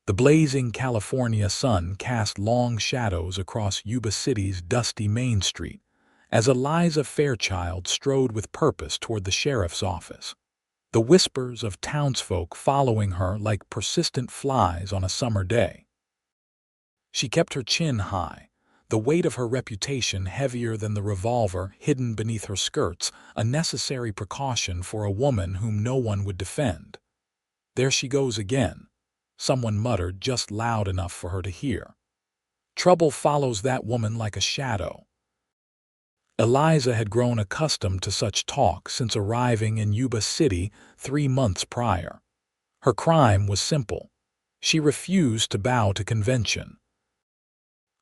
The blazing California sun cast long shadows across Yuba City's dusty Main Street as Eliza Fairchild strode with purpose toward the sheriff's office, the whispers of townsfolk following her like persistent flies on a summer day. She kept her chin high, the weight of her reputation heavier than the revolver hidden beneath her skirts, a necessary precaution for a woman whom no one would defend. "There she goes again," someone muttered just loud enough for her to hear. "Trouble follows that woman like a shadow." Eliza had grown accustomed to such talk since arriving in Yuba City 3 months prior. Her crime was simple. She refused to bow to convention.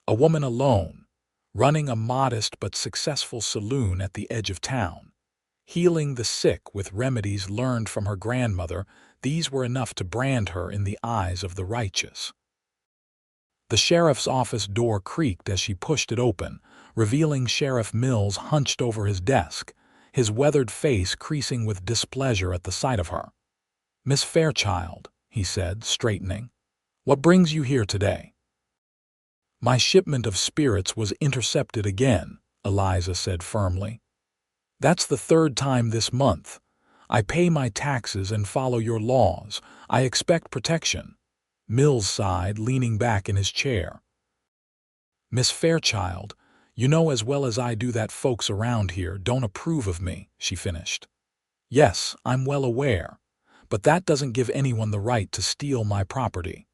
A woman alone, running a modest but successful saloon at the edge of town, healing the sick with remedies learned from her grandmother, these were enough to brand her in the eyes of the righteous. The sheriff's office door creaked as she pushed it open, revealing Sheriff Mills hunched over his desk, his weathered face creasing with displeasure at the sight of her. "Miss Fairchild," he said, straightening, "what brings you here today?" "My shipment of spirits was intercepted again," Eliza said firmly. "That's the 3rd time this month. I pay my taxes and follow your laws. I expect protection." Mills sighed, leaning back in his chair. "Miss Fairchild, you know as well as I do that folks around here don't approve of me," she finished. "Yes, I'm well aware, but that doesn't give anyone the right to steal my property."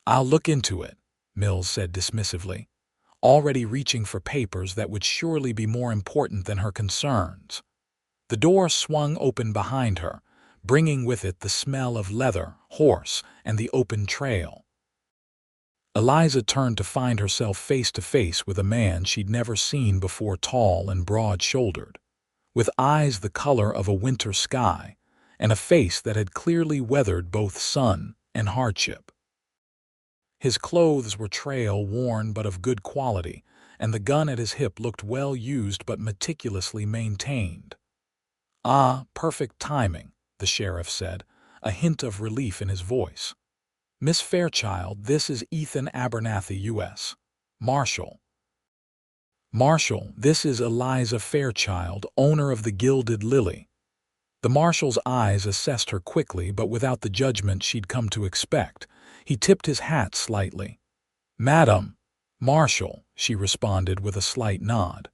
"I'll look into it," Mills said dismissively, already reaching for papers that would surely be more important than her concerns. The door swung open behind her, bringing with it the smell of leather, horse, and the open trail. Eliza turned to find herself face to face with a man she'd never seen before, tall and broad-shouldered, with eyes the color of a winter sky, and a face that had clearly weathered both sun and hardship. His clothes were trail-worn but of good quality, and the gun at his hip looked well used but meticulously maintained. "Ah, perfect timing," the sheriff said, a hint of relief in his voice. "Miss Fairchild, this is Ethan Abernathy, U.S. Marshal." "Marshal, this is Eliza Fairchild, owner of the Gilded Lily." The marshal's eyes assessed her quickly but without the judgment she'd come to expect. He tipped his hat slightly. "Madam." "Marshal," she responded with a slight nod.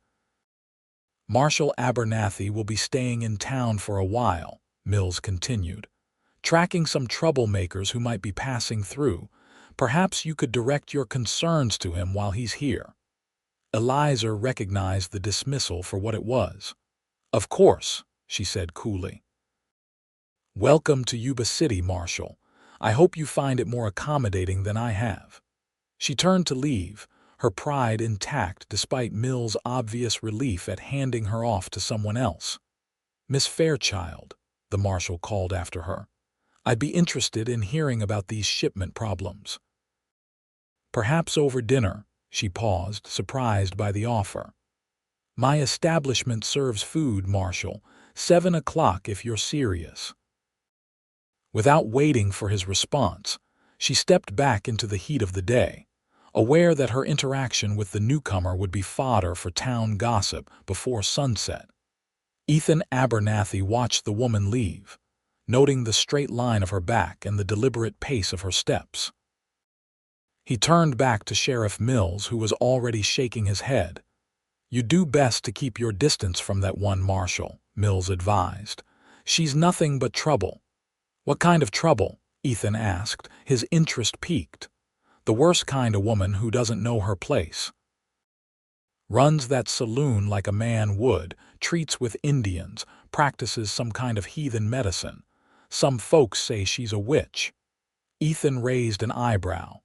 "Marshal Abernathy will be staying in town for a while," Mills continued, "tracking some troublemakers who might be passing through. Perhaps you could direct your concerns to him while he's here." Eliza recognized the dismissal for what it was. "Of course," she said coolly. "Welcome to Yuba City, Marshal. I hope you find it more accommodating than I have." She turned to leave, her pride intact despite Mill's obvious relief at handing her off to someone else. "Miss Fairchild," the marshal called after her, "I'd be interested in hearing about these shipment problems." "Perhaps over dinner," she paused, surprised by the offer. "My establishment serves food, Marshal. 7 o'clock if you're serious." Without waiting for his response, she stepped back into the heat of the day, aware that her interaction with the newcomer would be fodder for town gossip before sunset. Ethan Abernathy watched the woman leave, noting the straight line of her back and the deliberate pace of her steps. He turned back to Sheriff Mills, who was already shaking his head. "You do best to keep your distance from that one, Marshal," Mills advised. "She's nothing but trouble." "What kind of trouble?" Ethan asked, his interest piqued. "The worst kind of woman who doesn't know her place. Runs that saloon like a man would, treats with Indians, practices some kind of heathen medicine. Some folks say she's a witch." Ethan raised an eyebrow.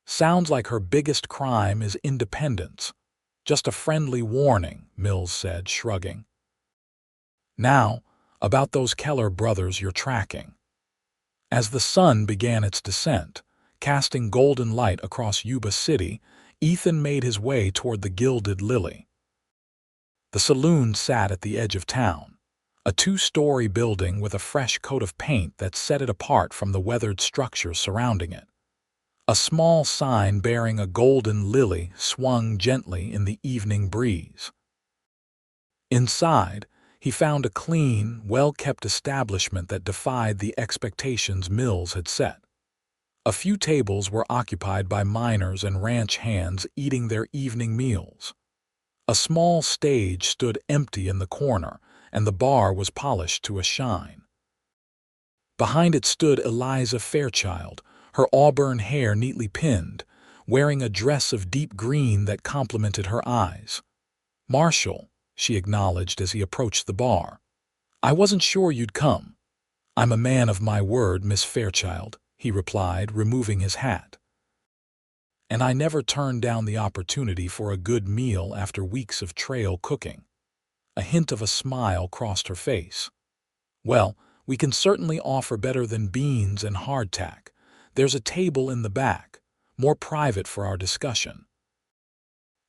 "Sounds like her biggest crime is independence." "Just a friendly warning," Mills said, shrugging. "Now, about those Keller brothers you're tracking." As the sun began its descent, casting golden light across Yuba City, Ethan made his way toward the Gilded Lily. The saloon sat at the edge of town, a 2-story building with a fresh coat of paint that set it apart from the weathered structures surrounding it. A small sign bearing a golden lily swung gently in the evening breeze. Inside, he found a clean, well-kept establishment that defied the expectations Mills had set. A few tables were occupied by miners and ranch hands eating their evening meals. A small stage stood empty in the corner, and the bar was polished to a shine. Behind it stood Eliza Fairchild, her auburn hair neatly pinned, wearing a dress of deep green that complemented her eyes. "Marshal," she acknowledged as he approached the bar. "I wasn't sure you'd come." "I'm a man of my word, Miss Fairchild," he replied, removing his hat. "And I never turned down the opportunity for a good meal after weeks of trail cooking." A hint of a smile crossed her face. "Well, we can certainly offer better than beans and hardtack. There's a table in the back, more private for our discussion."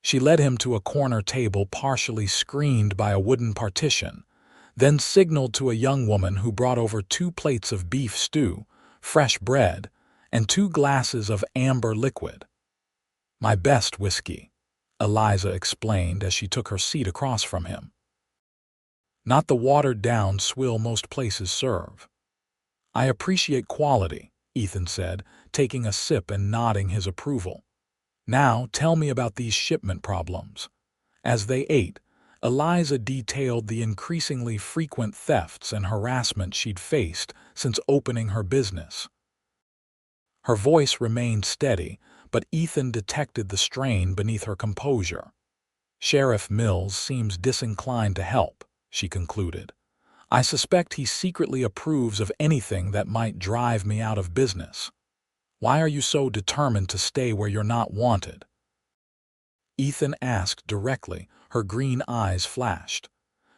She led him to a corner table partially screened by a wooden partition, then signaled to a young woman who brought over 2 plates of beef stew, fresh bread, and 2 glasses of amber liquid. "My best whiskey," Eliza explained as she took her seat across from him. "Not the watered-down swill most places serve." "I appreciate quality," Ethan said, taking a sip and nodding his approval. "Now tell me about these shipment problems." As they ate, Eliza detailed the increasingly frequent thefts and harassment she'd faced since opening her business. Her voice remained steady, but Ethan detected the strain beneath her composure. "Sheriff Mills seems disinclined to help," she concluded. "I suspect he secretly approves of anything that might drive me out of business. Why are you so determined to stay where you're not wanted?" Ethan asked directly, her green eyes flashed.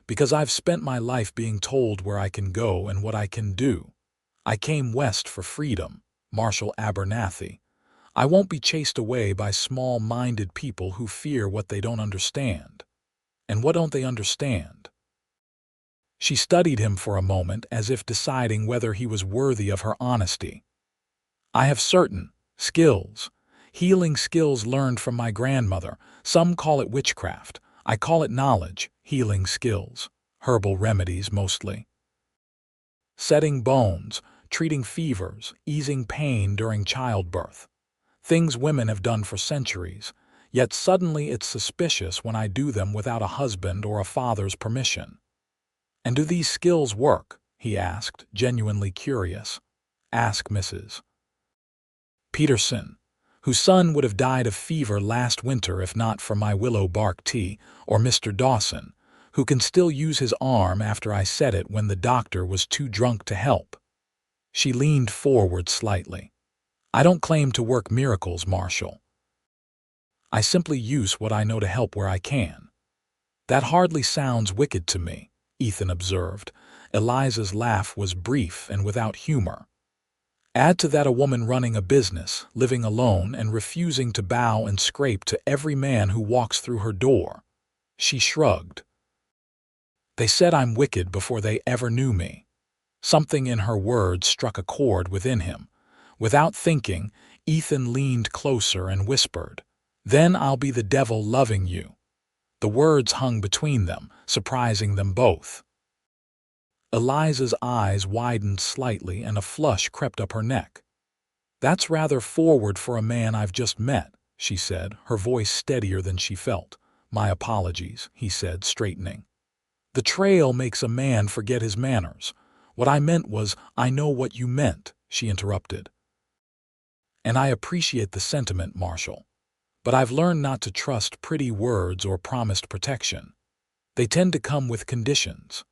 "Because I've spent my life being told where I can go and what I can do. I came west for freedom, Marshal Abernathy. I won't be chased away by small-minded people who fear what they don't understand." "And what don't they understand?" She studied him for a moment as if deciding whether he was worthy of her honesty. "I have certain skills, healing skills learned from my grandmother. Some call it witchcraft. I call it knowledge, healing skills, herbal remedies mostly. Setting bones, treating fevers, easing pain during childbirth. Things women have done for centuries, yet suddenly it's suspicious when I do them without a husband or a father's permission." "And do these skills work?" he asked, genuinely curious. "Ask Mrs. Peterson, whose son would have died of fever last winter if not for my willow bark tea, or Mr. Dawson, who can still use his arm after I set it when the doctor was too drunk to help." She leaned forward slightly. "I don't claim to work miracles, Marshal. I simply use what I know to help where I can." "That hardly sounds wicked to me," Ethan observed. Eliza's laugh was brief and without humor. "Add to that a woman running a business, living alone, and refusing to bow and scrape to every man who walks through her door." She shrugged. "They said I'm wicked before they ever knew me." Something in her words struck a chord within him. Without thinking, Ethan leaned closer and whispered, "Then I'll be the devil loving you." The words hung between them, surprising them both. Eliza's eyes widened slightly and a flush crept up her neck. "That's rather forward for a man I've just met," she said, her voice steadier than she felt. "My apologies," he said, straightening. "The trail makes a man forget his manners. What I meant was, I know what you meant," she interrupted. "And I appreciate the sentiment, Marshal. But I've learned not to trust pretty words or promised protection. They tend to come with conditions."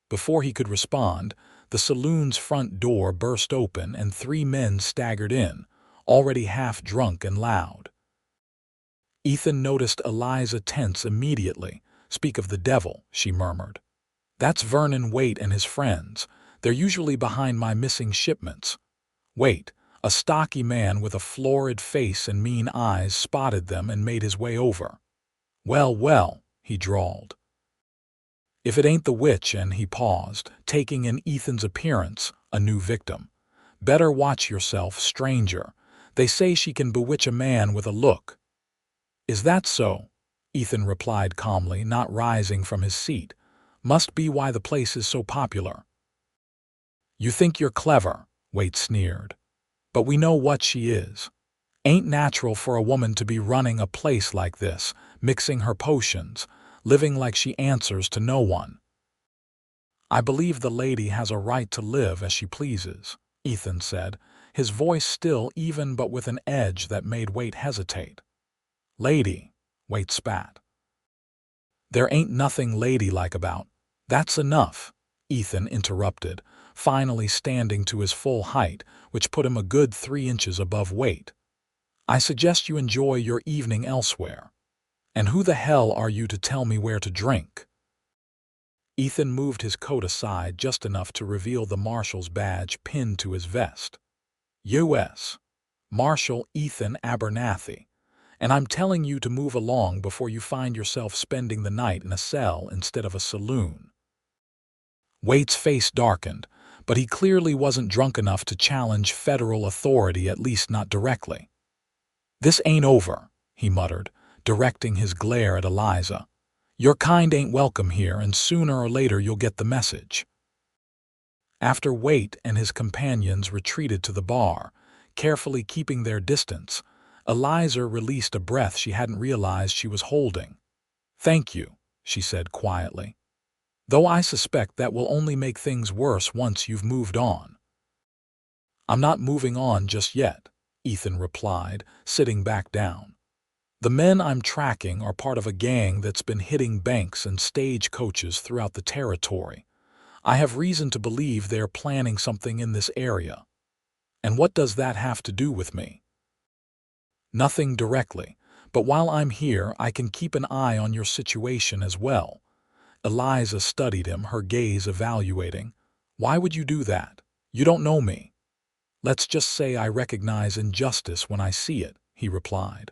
Before he could respond, the saloon's front door burst open and 3 men staggered in, already half drunk and loud. Ethan noticed Eliza tense immediately. "Speak of the devil," she murmured. "That's Vernon Waite and his friends. They're usually behind my missing shipments." Waite, a stocky man with a florid face and mean eyes, spotted them and made his way over. "Well, well," he drawled. "If it ain't the witch," and he paused, taking in Ethan's appearance, a new victim. "Better watch yourself, stranger. They say she can bewitch a man with a look." "Is that so?" Ethan replied calmly, not rising from his seat. "Must be why the place is so popular." "You think you're clever," Waite sneered. "But we know what she is. Ain't natural for a woman to be running a place like this, mixing her potions, living like she answers to no one." "I believe the lady has a right to live as she pleases," Ethan said, his voice still even but with an edge that made Waite hesitate. "Lady," Waite spat. "There ain't nothing ladylike about." "That's enough," Ethan interrupted, finally standing to his full height, which put him a good 3 inches above Waite. "I suggest you enjoy your evening elsewhere. And who the hell are you to tell me where to drink?" Ethan moved his coat aside just enough to reveal the Marshal's badge pinned to his vest. U.S. Marshal Ethan Abernathy. And I'm telling you to move along before you find yourself spending the night in a cell instead of a saloon. Waite's face darkened, but he clearly wasn't drunk enough to challenge federal authority, at least not directly. "This ain't over," he muttered, directing his glare at Eliza. "Your kind ain't welcome here, and sooner or later you'll get the message." After Waite and his companions retreated to the bar, carefully keeping their distance, Eliza released a breath she hadn't realized she was holding. "Thank you," she said quietly. "Though I suspect that will only make things worse once you've moved on." "I'm not moving on just yet," Ethan replied, sitting back down. "The men I'm tracking are part of a gang that's been hitting banks and stagecoaches throughout the territory. I have reason to believe they're planning something in this area. And what does that have to do with me?" "Nothing directly, but while I'm here I can keep an eye on your situation as well." Eliza studied him, her gaze evaluating. "Why would you do that? You don't know me." "Let's just say I recognize injustice when I see it," he replied.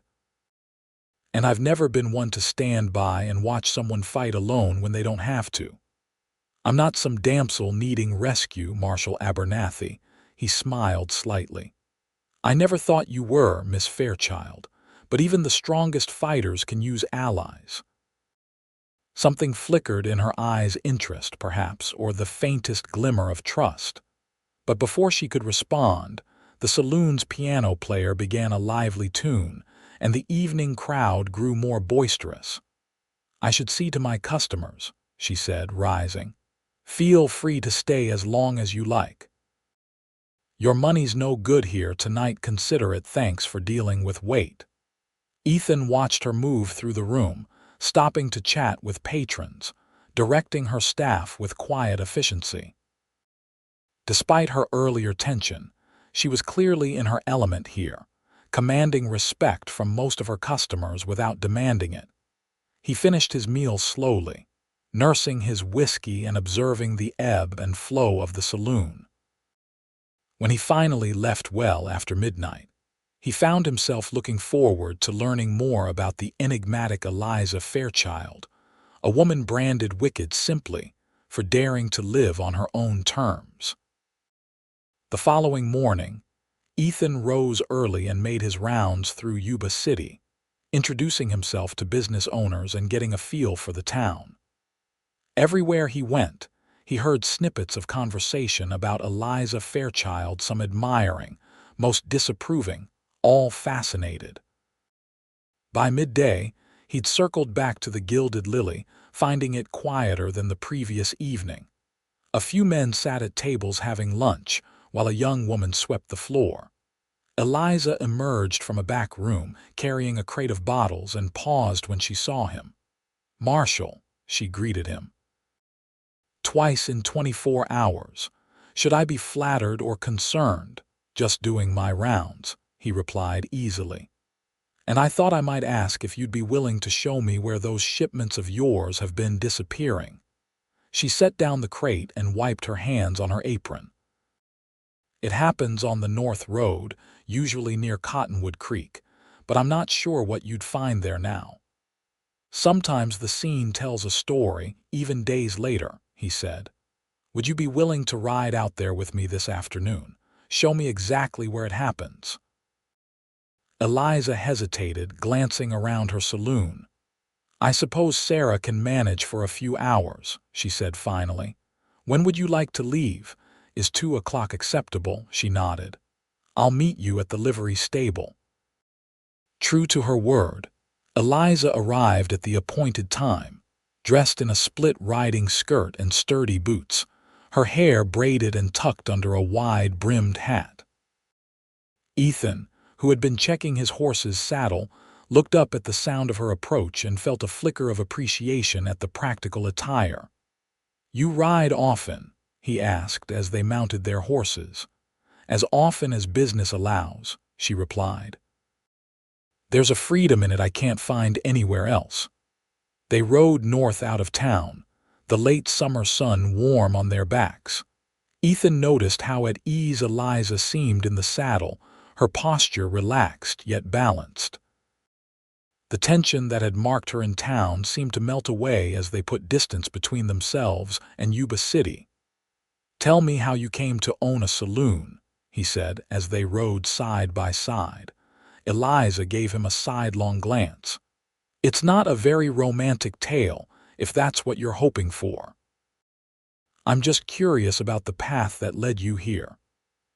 "And I've never been one to stand by and watch someone fight alone when they don't have to. I'm not some damsel needing rescue, Marshal Abernathy." He smiled slightly. "I never thought you were, Miss Fairchild, but even the strongest fighters can use allies." Something flickered in her eyes, interest, perhaps, or the faintest glimmer of trust. But before she could respond, the saloon's piano player began a lively tune, and the evening crowd grew more boisterous. "I should see to my customers," she said, rising. "Feel free to stay as long as you like. Your money's no good here tonight, consider it. Thanks for dealing with Waite." Ethan watched her move through the room, stopping to chat with patrons, directing her staff with quiet efficiency. Despite her earlier tension, she was clearly in her element here, commanding respect from most of her customers without demanding it. He finished his meal slowly, nursing his whiskey and observing the ebb and flow of the saloon. When he finally left well after midnight, he found himself looking forward to learning more about the enigmatic Eliza Fairchild, a woman branded wicked simply for daring to live on her own terms. The following morning, Ethan rose early and made his rounds through Yuba City, introducing himself to business owners and getting a feel for the town. Everywhere he went, he heard snippets of conversation about Eliza Fairchild, some admiring, most disapproving, all fascinated. By midday, he'd circled back to the Gilded Lily, finding it quieter than the previous evening. A few men sat at tables having lunch, while a young woman swept the floor. Eliza emerged from a back room, carrying a crate of bottles, and paused when she saw him. "Marshal," she greeted him. "Twice in 24 hours. Should I be flattered or concerned?" "Just doing my rounds," he replied easily. "And I thought I might ask if you'd be willing to show me where those shipments of yours have been disappearing." She set down the crate and wiped her hands on her apron. "It happens on the North Road, usually near Cottonwood Creek, but I'm not sure what you'd find there now." "Sometimes the scene tells a story, even days later," he said. "Would you be willing to ride out there with me this afternoon? Show me exactly where it happens." Eliza hesitated, glancing around her saloon. "I suppose Sarah can manage for a few hours," she said finally. "When would you like to leave? Is 2 o'clock acceptable?" She nodded. "I'll meet you at the livery stable." True to her word, Eliza arrived at the appointed time, dressed in a split riding skirt and sturdy boots, her hair braided and tucked under a wide-brimmed hat. Ethan, who had been checking his horse's saddle, looked up at the sound of her approach and felt a flicker of appreciation at the practical attire. "You ride often?" he asked as they mounted their horses. "As often as business allows," she replied. "There's a freedom in it I can't find anywhere else." They rode north out of town, the late summer sun warm on their backs. Ethan noticed how at ease Eliza seemed in the saddle, her posture relaxed yet balanced. The tension that had marked her in town seemed to melt away as they put distance between themselves and Yuba City. "Tell me how you came to own a saloon," he said as they rode side by side. Eliza gave him a sidelong glance. "It's not a very romantic tale, if that's what you're hoping for. I'm just curious about the path that led you here."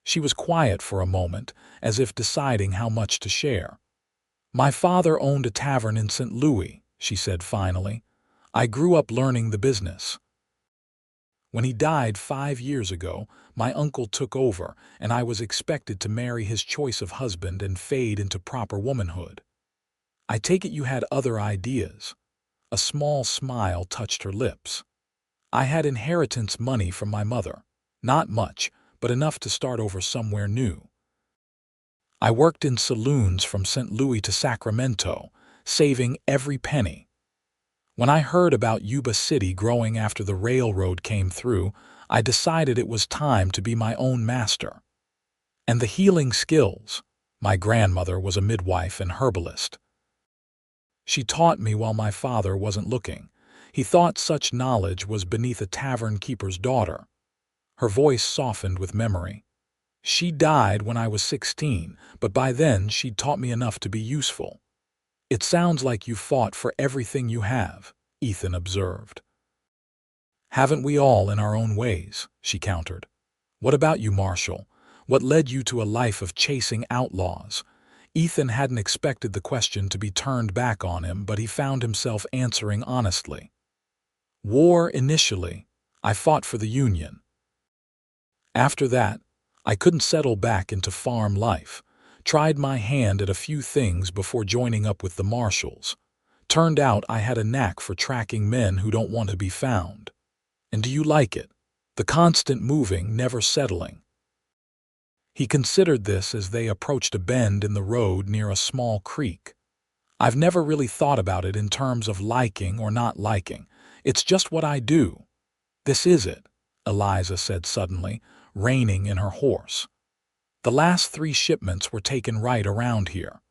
She was quiet for a moment, as if deciding how much to share. "My father owned a tavern in St. Louis," she said finally. "I grew up learning the business. When he died 5 years ago, my uncle took over, and I was expected to marry his choice of husband and fade into proper womanhood. I take it you had other ideas." A small smile touched her lips. "I had inheritance money from my mother. Not much, but enough to start over somewhere new. I worked in saloons from St. Louis to Sacramento, saving every penny. When I heard about Yuba City growing after the railroad came through, I decided it was time to be my own master. And the healing skills. My grandmother was a midwife and herbalist. She taught me while my father wasn't looking. He thought such knowledge was beneath a tavern keeper's daughter." Her voice softened with memory. "She died when I was 16, but by then she'd taught me enough to be useful." "It sounds like you fought for everything you have," Ethan observed. "Haven't we all in our own ways?" she countered. "What about you, Marshal? What led you to a life of chasing outlaws?" Ethan hadn't expected the question to be turned back on him, but he found himself answering honestly. "War initially. I fought for the Union. After that, I couldn't settle back into farm life. Tried my hand at a few things before joining up with the Marshals. Turned out I had a knack for tracking men who don't want to be found. And do you like it? The constant moving, never settling." He considered this as they approached a bend in the road near a small creek. "I've never really thought about it in terms of liking or not liking. It's just what I do." "This is it," Eliza said suddenly, reining in her horse. "The last 3 shipments were taken right around here.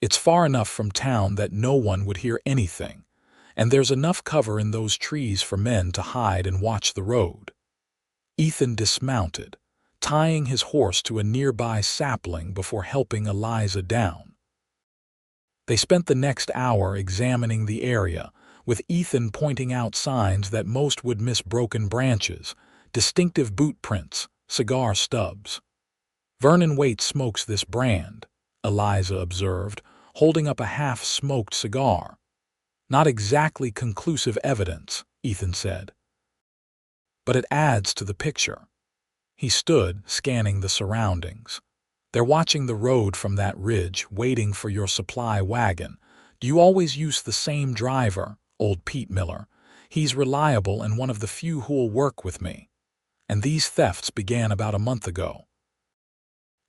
It's far enough from town that no one would hear anything, and there's enough cover in those trees for men to hide and watch the road." Ethan dismounted, tying his horse to a nearby sapling before helping Eliza down. They spent the next hour examining the area, with Ethan pointing out signs that most would miss: broken branches, distinctive boot prints, cigar stubs. "Vernon Waite smokes this brand," Eliza observed, holding up a half-smoked cigar. "Not exactly conclusive evidence," Ethan said. "But it adds to the picture." He stood, scanning the surroundings. "They're watching the road from that ridge, waiting for your supply wagon. Do you always use the same driver?" "Old Pete Miller. He's reliable and one of the few who'll work with me." "And these thefts began about a month ago?"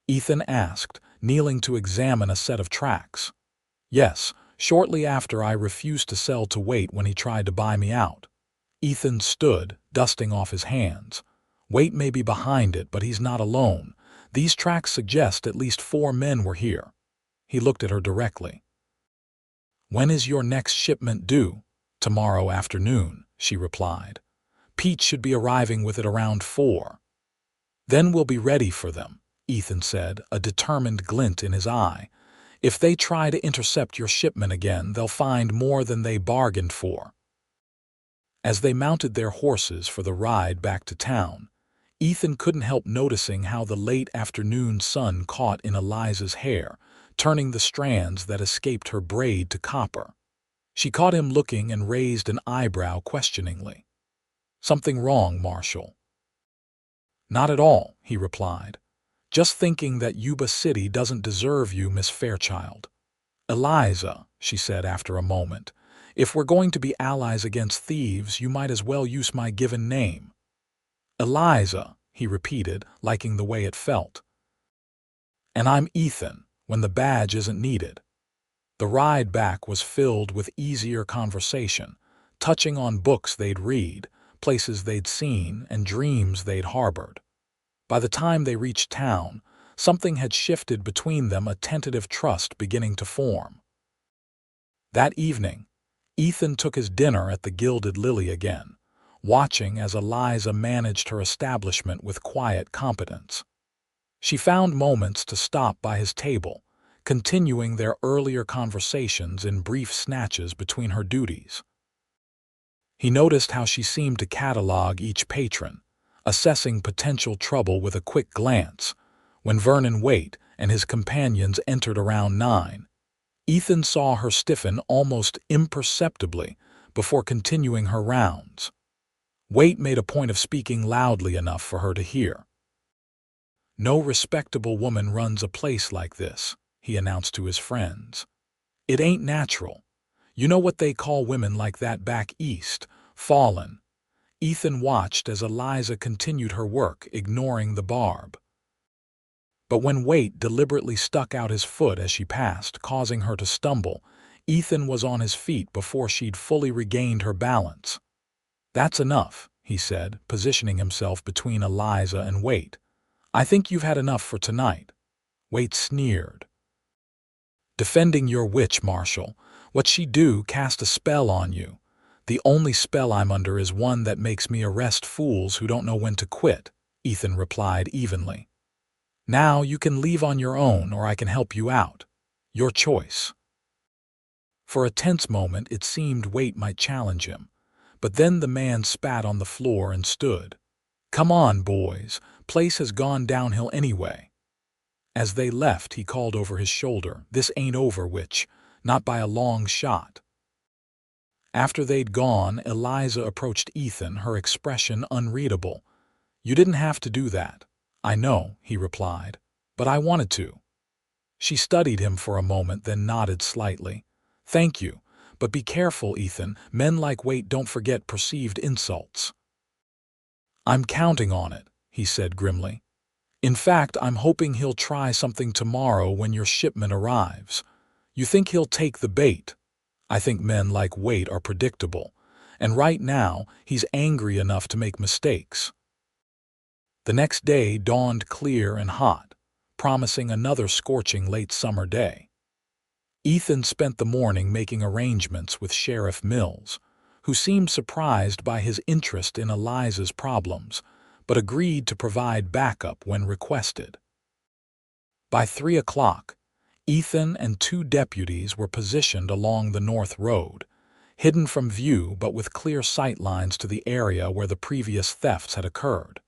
Ethan asked, kneeling to examine a set of tracks. "Yes, shortly after I refused to sell to Waite when he tried to buy me out." Ethan stood, dusting off his hands. "Waite may be behind it, but he's not alone. These tracks suggest at least 4 men were here." He looked at her directly. "When is your next shipment due?" "Tomorrow afternoon," she replied. "Pete should be arriving with it around 4. "Then we'll be ready for them," Ethan said, a determined glint in his eye. If they try to intercept your shipment again, they'll find more than they bargained for." As they mounted their horses for the ride back to town, Ethan couldn't help noticing how the late afternoon sun caught in Eliza's hair, turning the strands that escaped her braid to copper. She caught him looking and raised an eyebrow questioningly. "Something wrong, Marshal?" "Not at all," he replied. "Just thinking that Yuba City doesn't deserve you, Miss Fairchild." "Eliza," she said after a moment, "if we're going to be allies against thieves, you might as well use my given name." "Eliza," he repeated, liking the way it felt. "And I'm Ethan, when the badge isn't needed." The ride back was filled with easier conversation, touching on books they'd read, places they'd seen, and dreams they'd harbored. By the time they reached town, something had shifted between them, a tentative trust beginning to form. That evening, Ethan took his dinner at the Gilded Lily again, watching as Eliza managed her establishment with quiet competence. She found moments to stop by his table, continuing their earlier conversations in brief snatches between her duties. He noticed how she seemed to catalog each patron, assessing potential trouble with a quick glance. When Vernon Waite and his companions entered around 9, Ethan saw her stiffen almost imperceptibly before continuing her rounds. Waite made a point of speaking loudly enough for her to hear. "No respectable woman runs a place like this," he announced to his friends. "It ain't natural. You know what they call women like that back east, fallen." Ethan watched as Eliza continued her work, ignoring the barb. But when Waite deliberately stuck out his foot as she passed, causing her to stumble, Ethan was on his feet before she'd fully regained her balance. "That's enough," he said, positioning himself between Eliza and Waite. "I think you've had enough for tonight." Waite sneered. "Defending your witch, Marshal. What'd she do? Cast a spell on you?" "The only spell I'm under is one that makes me arrest fools who don't know when to quit," Ethan replied evenly. "Now you can leave on your own, or I can help you out. Your choice." For a tense moment it seemed Waite might challenge him, but then the man spat on the floor and stood. "Come on, boys. Place has gone downhill anyway." As they left, he called over his shoulder, "This ain't over, witch. Not by a long shot." After they'd gone, Eliza approached Ethan, her expression unreadable. "You didn't have to do that." "I know," he replied, "but I wanted to." She studied him for a moment, then nodded slightly. "Thank you, but be careful, Ethan. Men like Waite don't forget perceived insults." "I'm counting on it," he said grimly. "In fact, I'm hoping he'll try something tomorrow when your shipment arrives. You think he'll take the bait? I think men like Waite are predictable, and right now he's angry enough to make mistakes." The next day dawned clear and hot, promising another scorching late summer day. Ethan spent the morning making arrangements with Sheriff Mills, who seemed surprised by his interest in Eliza's problems, but agreed to provide backup when requested. By 3 o'clock, Ethan and 2 deputies were positioned along the North Road, hidden from view but with clear sight lines to the area where the previous thefts had occurred.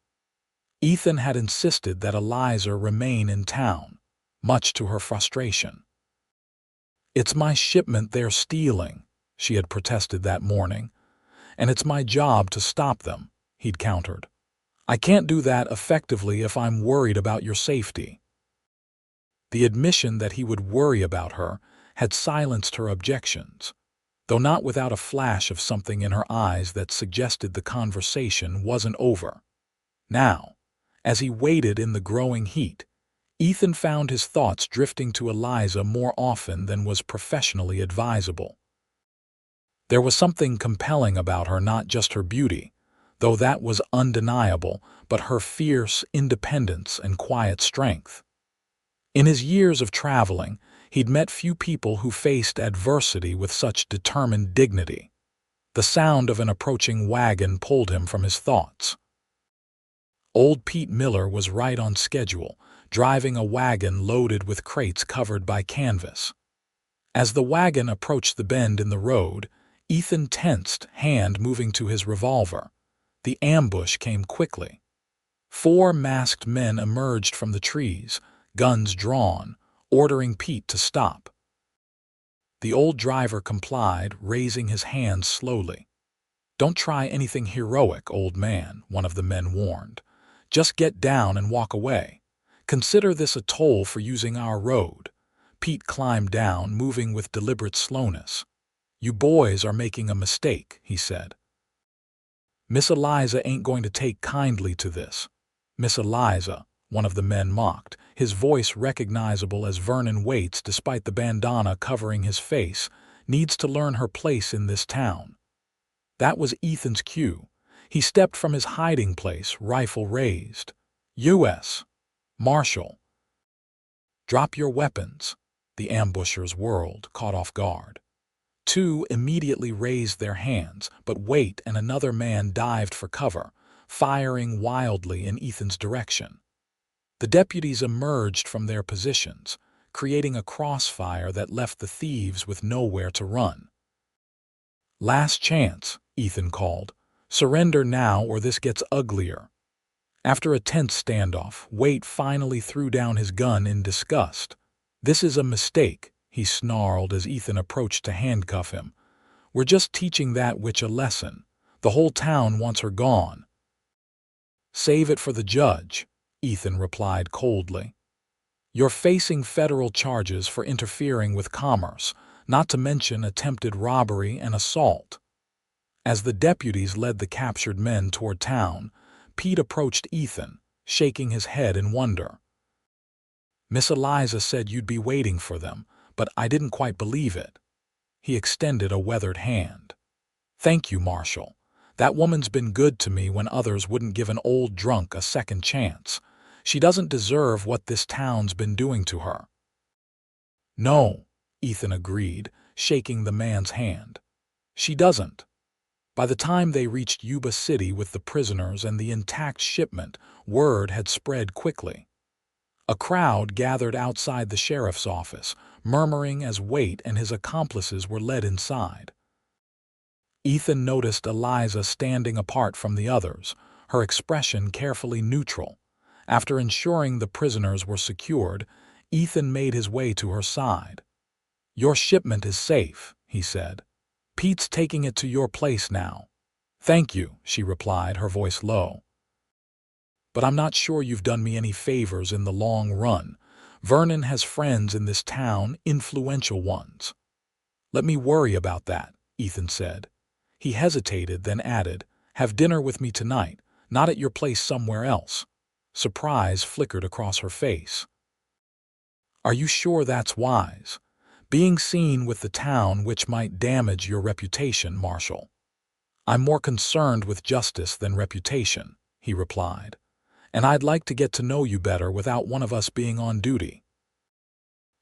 Ethan had insisted that Eliza remain in town, much to her frustration. "It's my shipment they're stealing," she had protested that morning, "and it's my job to stop them," he'd countered. "I can't do that effectively if I'm worried about your safety." The admission that he would worry about her had silenced her objections, though not without a flash of something in her eyes that suggested the conversation wasn't over. Now, as he waited in the growing heat, Ethan found his thoughts drifting to Eliza more often than was professionally advisable. There was something compelling about her, not just her beauty, though that was undeniable, but her fierce independence and quiet strength. In his years of traveling, he'd met few people who faced adversity with such determined dignity. The sound of an approaching wagon pulled him from his thoughts. Old Pete Miller was right on schedule, driving a wagon loaded with crates covered by canvas. As the wagon approached the bend in the road, Ethan tensed, hand moving to his revolver. The ambush came quickly. 4 masked men emerged from the trees, guns drawn, ordering Pete to stop. The old driver complied, raising his hands slowly. "Don't try anything heroic, old man," one of the men warned. "Just get down and walk away. Consider this a toll for using our road." Pete climbed down, moving with deliberate slowness. "You boys are making a mistake," he said. "Miss Eliza ain't going to take kindly to this." "Miss Eliza," one of the men mocked, his voice recognizable as Vernon Waite's despite the bandana covering his face, "needs to learn her place in this town." That was Ethan's cue. He stepped from his hiding place, rifle raised. "U.S. Marshal." "Drop your weapons." The ambushers whirled, caught off guard. 2 immediately raised their hands, but Waite and another man dived for cover, firing wildly in Ethan's direction. The deputies emerged from their positions, creating a crossfire that left the thieves with nowhere to run. "Last chance," Ethan called. "Surrender now or this gets uglier." After a tense standoff, Waite finally threw down his gun in disgust. "This is a mistake," he snarled as Ethan approached to handcuff him. "We're just teaching that witch a lesson. The whole town wants her gone." "Save it for the judge," Ethan replied coldly. "You're facing federal charges for interfering with commerce, not to mention attempted robbery and assault." As the deputies led the captured men toward town, Pete approached Ethan, shaking his head in wonder. "Miss Eliza said you'd be waiting for them, but I didn't quite believe it." He extended a weathered hand. "Thank you, Marshal. That woman's been good to me when others wouldn't give an old drunk a second chance. She doesn't deserve what this town's been doing to her." "No," Ethan agreed, shaking the man's hand. "She doesn't." By the time they reached Yuba City with the prisoners and the intact shipment, word had spread quickly. A crowd gathered outside the sheriff's office, murmuring as Waite and his accomplices were led inside. Ethan noticed Eliza standing apart from the others, her expression carefully neutral. After ensuring the prisoners were secured, Ethan made his way to her side. "Your shipment is safe," he said. "Pete's taking it to your place now." "Thank you," she replied, her voice low. "But I'm not sure you've done me any favors in the long run. Vernon has friends in this town, influential ones." "Let me worry about that," Ethan said. He hesitated, then added, "Have dinner with me tonight, not at your place somewhere else." Surprise flickered across her face. "Are you sure that's wise? Being seen with the town which might damage your reputation, Marshal." "I'm more concerned with justice than reputation," he replied. "And I'd like to get to know you better without one of us being on duty."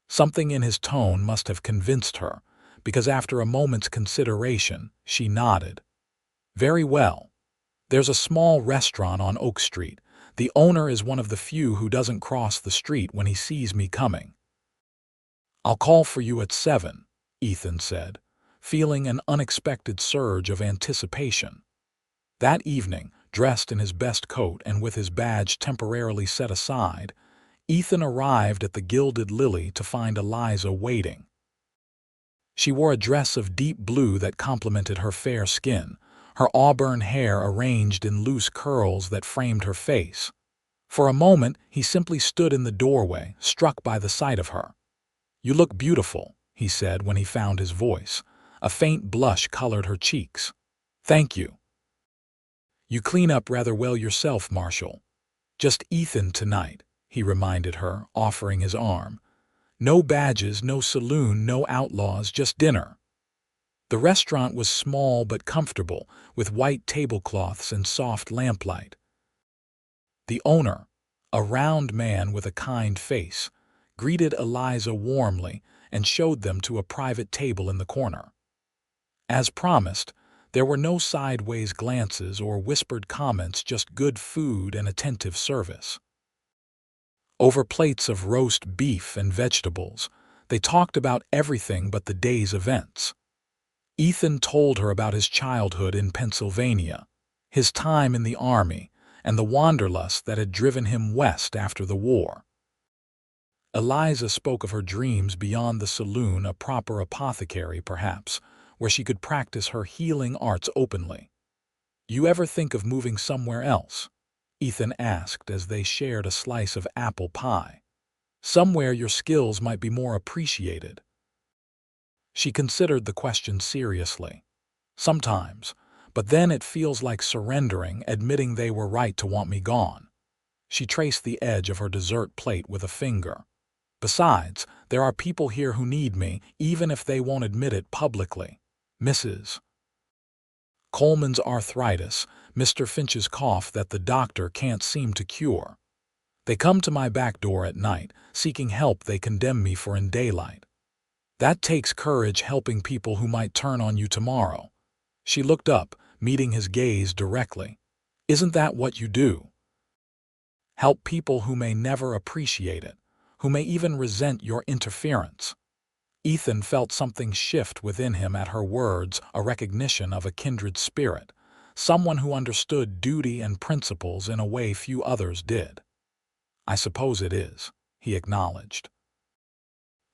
Something in his tone must have convinced her, because after a moment's consideration, she nodded. "Very well. There's a small restaurant on Oak Street. The owner is one of the few who doesn't cross the street when he sees me coming." "I'll call for you at 7, Ethan said, feeling an unexpected surge of anticipation. That evening, dressed in his best coat and with his badge temporarily set aside, Ethan arrived at the Gilded Lily to find Eliza waiting. She wore a dress of deep blue that complemented her fair skin, her auburn hair arranged in loose curls that framed her face. For a moment, he simply stood in the doorway, struck by the sight of her. "You look beautiful," he said when he found his voice. A faint blush colored her cheeks. "Thank you." "You clean up rather well yourself, Marshal." "Just Ethan tonight," he reminded her, offering his arm. "No badges, no saloon, no outlaws, just dinner." The restaurant was small but comfortable, with white tablecloths and soft lamplight. The owner, a round man with a kind face, greeted Eliza warmly and showed them to a private table in the corner. As promised, there were no sideways glances or whispered comments, just good food and attentive service. Over plates of roast beef and vegetables, they talked about everything but the day's events. Ethan told her about his childhood in Pennsylvania, his time in the army, and the wanderlust that had driven him west after the war. Eliza spoke of her dreams beyond the saloon, a proper apothecary perhaps, where she could practice her healing arts openly. "You ever think of moving somewhere else?" Ethan asked as they shared a slice of apple pie. "Somewhere your skills might be more appreciated." She considered the question seriously. "Sometimes, but then it feels like surrendering, admitting they were right to want me gone." She traced the edge of her dessert plate with a finger. "Besides, there are people here who need me, even if they won't admit it publicly. Mrs. Coleman's arthritis, Mr. Finch's cough that the doctor can't seem to cure. They come to my back door at night, seeking help they condemn me for in daylight. That takes courage, helping people who might turn on you tomorrow." She looked up, meeting his gaze directly. "Isn't that what you do? Help people who may never appreciate it, who may even resent your interference." Ethan felt something shift within him at her words, a recognition of a kindred spirit, someone who understood duty and principles in a way few others did. "I suppose it is," he acknowledged.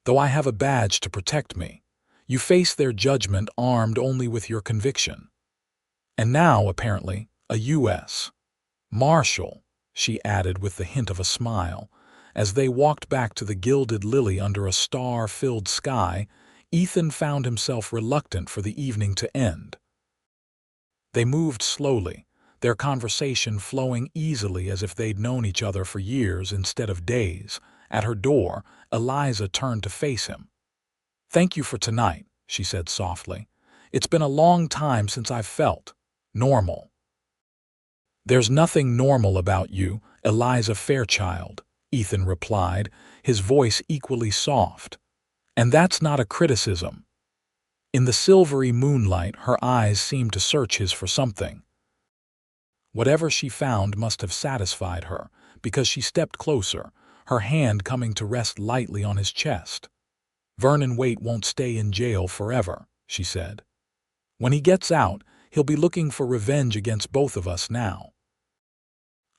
"Though I have a badge to protect me. You face their judgment armed only with your conviction. And now, apparently, a U.S. Marshal," she added with the hint of a smile. As they walked back to the Gilded Lily under a star-filled sky, Ethan found himself reluctant for the evening to end. They moved slowly, their conversation flowing easily as if they'd known each other for years instead of days. At her door, Eliza turned to face him. "Thank you for tonight," she said softly. "It's been a long time since I've felt normal." "There's nothing normal about you, Eliza Fairchild," Ethan replied, his voice equally soft. "And that's not a criticism." In the silvery moonlight, her eyes seemed to search his for something. Whatever she found must have satisfied her, because she stepped closer, her hand coming to rest lightly on his chest. "Vernon Waite won't stay in jail forever," she said. "When he gets out, he'll be looking for revenge against both of us now."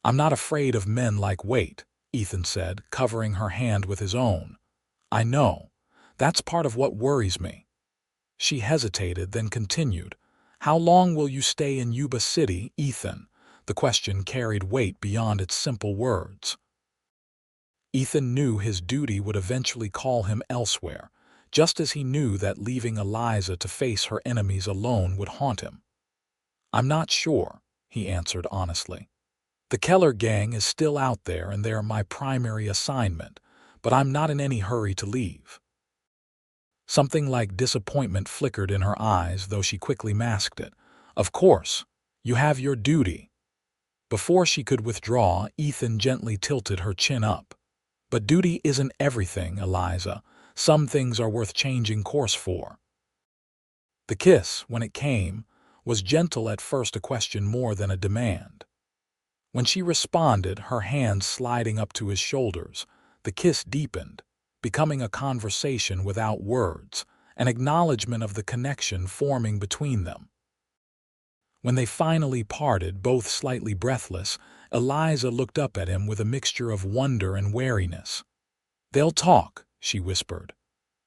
"I'm not afraid of men like Waite," Ethan said, covering her hand with his own. "I know. That's part of what worries me." She hesitated, then continued. "How long will you stay in Yuba City, Ethan?" The question carried weight beyond its simple words. Ethan knew his duty would eventually call him elsewhere, just as he knew that leaving Eliza to face her enemies alone would haunt him. "I'm not sure," he answered honestly. "The Keller gang is still out there and they're my primary assignment, but I'm not in any hurry to leave." Something like disappointment flickered in her eyes, though she quickly masked it. "Of course, you have your duty." Before she could withdraw, Ethan gently tilted her chin up. "But duty isn't everything, Eliza. Some things are worth changing course for." The kiss, when it came, was gentle at first, a question more than a demand. When she responded, her hands sliding up to his shoulders, the kiss deepened, becoming a conversation without words, an acknowledgement of the connection forming between them. When they finally parted, both slightly breathless, Eliza looked up at him with a mixture of wonder and wariness. "They'll talk," she whispered.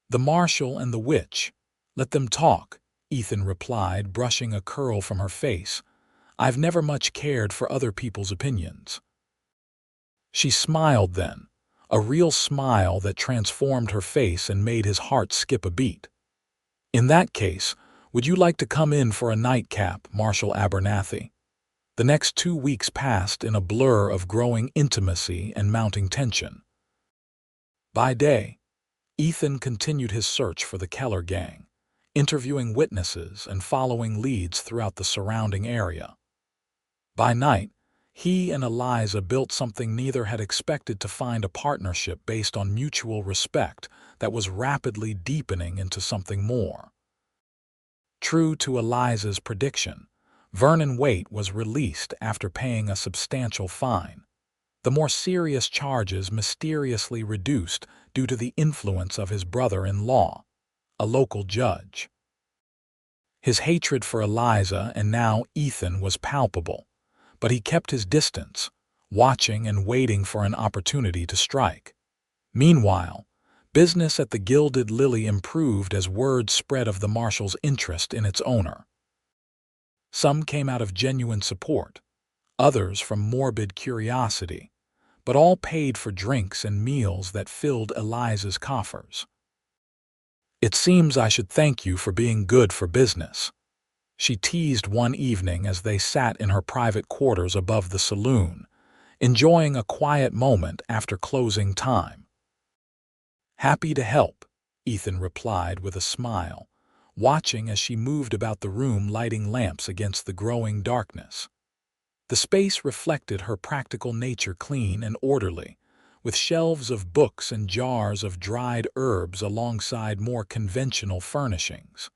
"The Marshal and the witch. Let them talk," Ethan replied, brushing a curl from her face. "I've never much cared for other people's opinions." She smiled then, a real smile that transformed her face and made his heart skip a beat. "In that case, would you like to come in for a nightcap, Marshal Abernathy?" The next 2 weeks passed in a blur of growing intimacy and mounting tension. By day, Ethan continued his search for the Keller gang, interviewing witnesses and following leads throughout the surrounding area. By night, he and Eliza built something neither had expected, to find a partnership based on mutual respect that was rapidly deepening into something more. True to Eliza's prediction, Vernon Waite was released after paying a substantial fine. The more serious charges mysteriously reduced due to the influence of his brother-in-law, a local judge. His hatred for Eliza and now Ethan was palpable, but he kept his distance, watching and waiting for an opportunity to strike. Meanwhile, business at the Gilded Lily improved as word spread of the Marshal's interest in its owner. Some came out of genuine support, others from morbid curiosity, but all paid for drinks and meals that filled Eliza's coffers. "It seems I should thank you for being good for business," she teased one evening as they sat in her private quarters above the saloon, enjoying a quiet moment after closing time. "Happy to help," Ethan replied with a smile, watching as she moved about the room lighting lamps against the growing darkness. The space reflected her practical nature, clean and orderly, with shelves of books and jars of dried herbs alongside more conventional furnishings.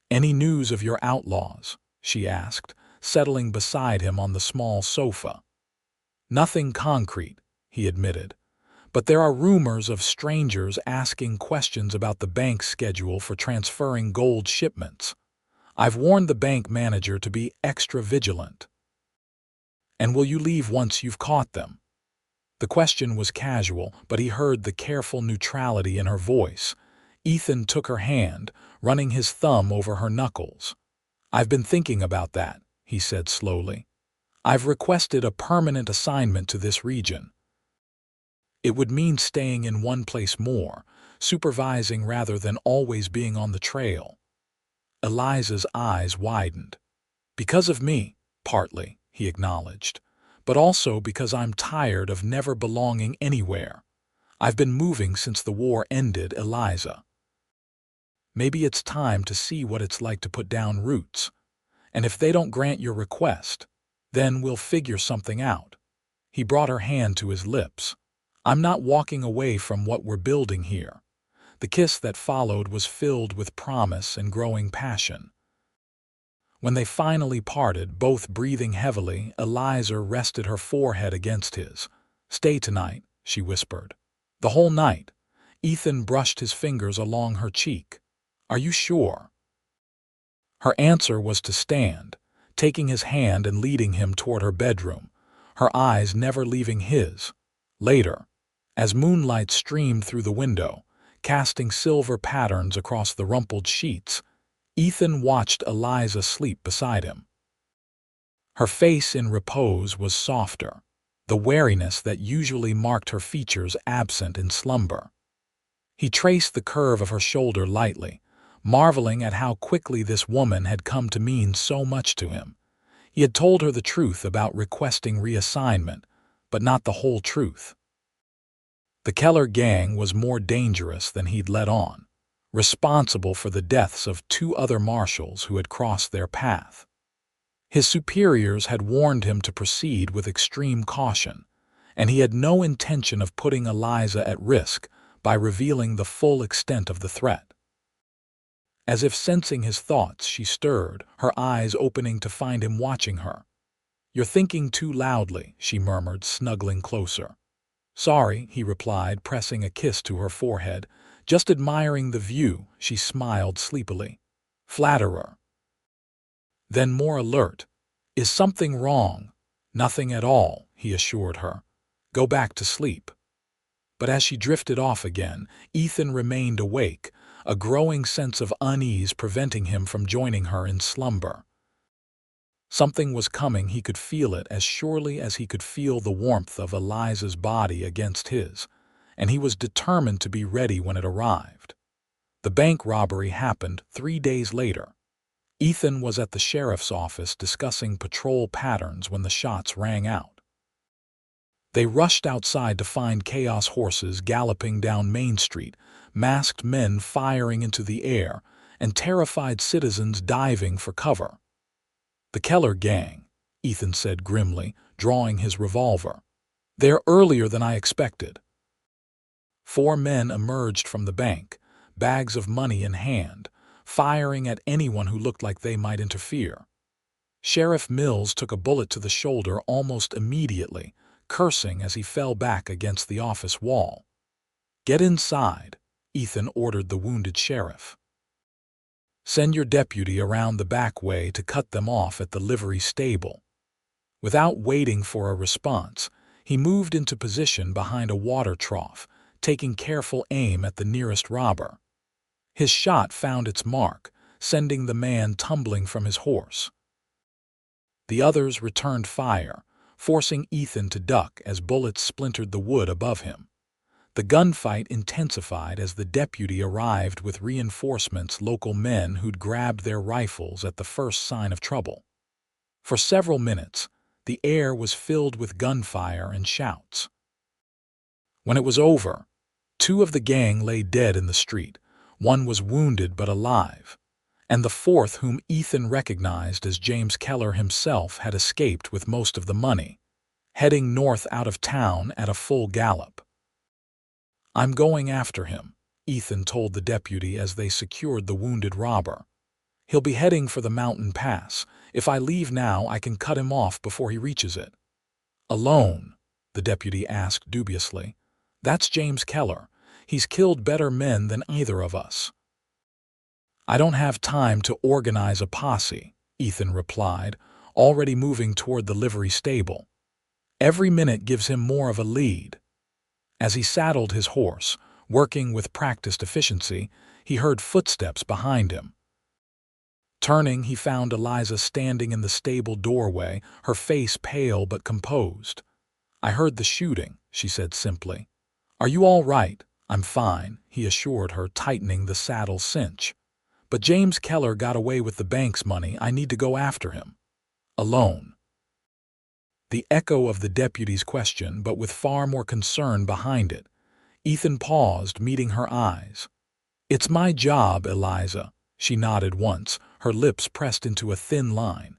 "Any news of your outlaws?" she asked, settling beside him on the small sofa. "Nothing concrete," he admitted, "but there are rumors of strangers asking questions about the bank's schedule for transferring gold shipments. I've warned the bank manager to be extra vigilant." "And will you leave once you've caught them?" The question was casual, but he heard the careful neutrality in her voice. Ethan took her hand, running his thumb over her knuckles. "I've been thinking about that," he said slowly. "I've requested a permanent assignment to this region. It would mean staying in one place more, supervising rather than always being on the trail." Eliza's eyes widened. "Because of me, partly," he acknowledged, "but also because I'm tired of never belonging anywhere. I've been moving since the war ended, Eliza. Maybe it's time to see what it's like to put down roots. And if they don't grant your request, then we'll figure something out." He brought her hand to his lips. "I'm not walking away from what we're building here." The kiss that followed was filled with promise and growing passion. When they finally parted, both breathing heavily, Eliza rested her forehead against his. "Stay tonight," she whispered. "The whole night." Ethan brushed his fingers along her cheek. "Are you sure?" Her answer was to stand, taking his hand and leading him toward her bedroom, her eyes never leaving his. Later, as moonlight streamed through the window, casting silver patterns across the rumpled sheets, Ethan watched Eliza sleep beside him. Her face in repose was softer, the wariness that usually marked her features absent in slumber. He traced the curve of her shoulder lightly, marveling at how quickly this woman had come to mean so much to him. He had told her the truth about requesting reassignment, but not the whole truth. The Keller gang was more dangerous than he'd let on, responsible for the deaths of 2 other marshals who had crossed their path. His superiors had warned him to proceed with extreme caution, and he had no intention of putting Eliza at risk by revealing the full extent of the threat. As if sensing his thoughts, she stirred, her eyes opening to find him watching her. "You're thinking too loudly," she murmured, snuggling closer. "Sorry," he replied, pressing a kiss to her forehead. "Just admiring the view," she smiled sleepily. "Flatterer." Then more alert. "Is something wrong?" "Nothing at all," he assured her. "Go back to sleep." But as she drifted off again, Ethan remained awake, a growing sense of unease preventing him from joining her in slumber. Something was coming, he could feel it as surely as he could feel the warmth of Eliza's body against his, and he was determined to be ready when it arrived. The bank robbery happened 3 days later. Ethan was at the sheriff's office discussing patrol patterns when the shots rang out. They rushed outside to find chaos horses galloping down Main Street, masked men firing into the air, and terrified citizens diving for cover. "The Keller gang," Ethan said grimly, drawing his revolver. "They're earlier than I expected." 4 men emerged from the bank, bags of money in hand, firing at anyone who looked like they might interfere. Sheriff Mills took a bullet to the shoulder almost immediately, cursing as he fell back against the office wall. "Get inside," Ethan ordered the wounded sheriff. "Send your deputy around the back way to cut them off at the livery stable." Without waiting for a response, he moved into position behind a water trough, taking careful aim at the nearest robber. His shot found its mark, sending the man tumbling from his horse. The others returned fire, forcing Ethan to duck as bullets splintered the wood above him. The gunfight intensified as the deputy arrived with reinforcements, local men who'd grabbed their rifles at the first sign of trouble. For several minutes, the air was filled with gunfire and shouts. When it was over, 2 of the gang lay dead in the street. One was wounded but alive, and the 4th, whom Ethan recognized as James Keller himself, had escaped with most of the money, heading north out of town at a full gallop. "I'm going after him," Ethan told the deputy as they secured the wounded robber. "He'll be heading for the mountain pass. If I leave now, I can cut him off before he reaches it." "Alone?" the deputy asked dubiously. "That's James Keller. He's killed better men than either of us." "I don't have time to organize a posse," Ethan replied, already moving toward the livery stable. "Every minute gives him more of a lead." As he saddled his horse, working with practiced efficiency, he heard footsteps behind him. Turning, he found Eliza standing in the stable doorway, her face pale but composed. "I heard the shooting," she said simply. "Are you all right?" "I'm fine," he assured her, tightening the saddle cinch. "But James Keller got away with the bank's money. I need to go after him." "Alone?" The echo of the deputy's question, but with far more concern behind it. Ethan paused, meeting her eyes. "It's my job, Eliza." She nodded once, her lips pressed into a thin line.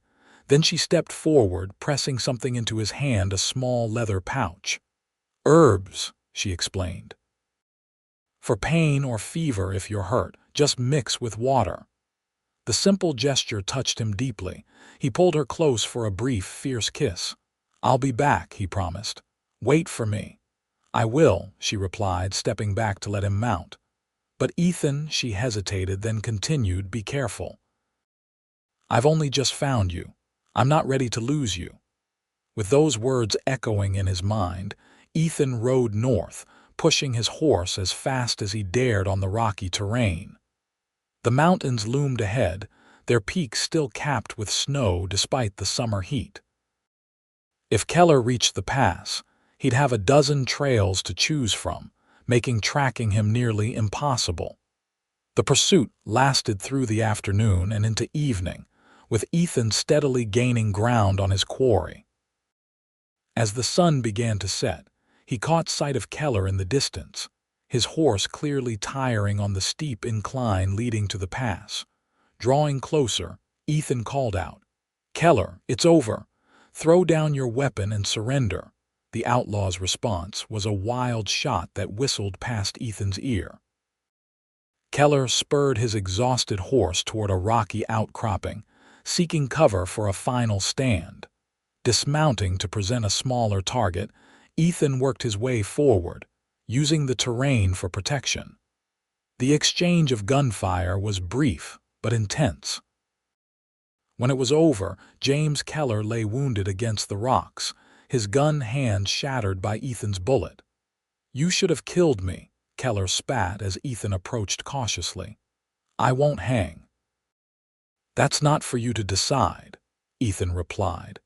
Then she stepped forward, pressing something into his hand, a small leather pouch. "Herbs," she explained. "For pain or fever if you're hurt, just mix with water." The simple gesture touched him deeply. He pulled her close for a brief, fierce kiss. "I'll be back," he promised. "Wait for me." "I will," she replied, stepping back to let him mount. "But Ethan," she hesitated, then continued, "be careful. I've only just found you. I'm not ready to lose you." With those words echoing in his mind, Ethan rode north, pushing his horse as fast as he dared on the rocky terrain. The mountains loomed ahead, their peaks still capped with snow despite the summer heat. If Keller reached the pass, he'd have a dozen trails to choose from, making tracking him nearly impossible. The pursuit lasted through the afternoon and into evening, with Ethan steadily gaining ground on his quarry. As the sun began to set, he caught sight of Keller in the distance, his horse clearly tiring on the steep incline leading to the pass. Drawing closer, Ethan called out, "Keller, it's over. Throw down your weapon and surrender." The outlaw's response was a wild shot that whistled past Ethan's ear. Keller spurred his exhausted horse toward a rocky outcropping, seeking cover for a final stand. Dismounting to present a smaller target, Ethan worked his way forward, using the terrain for protection. The exchange of gunfire was brief but intense. When it was over, James Keller lay wounded against the rocks, his gun hand shattered by Ethan's bullet. "You should have killed me," Keller spat as Ethan approached cautiously. "I won't hang." "That's not for you to decide," Ethan replied,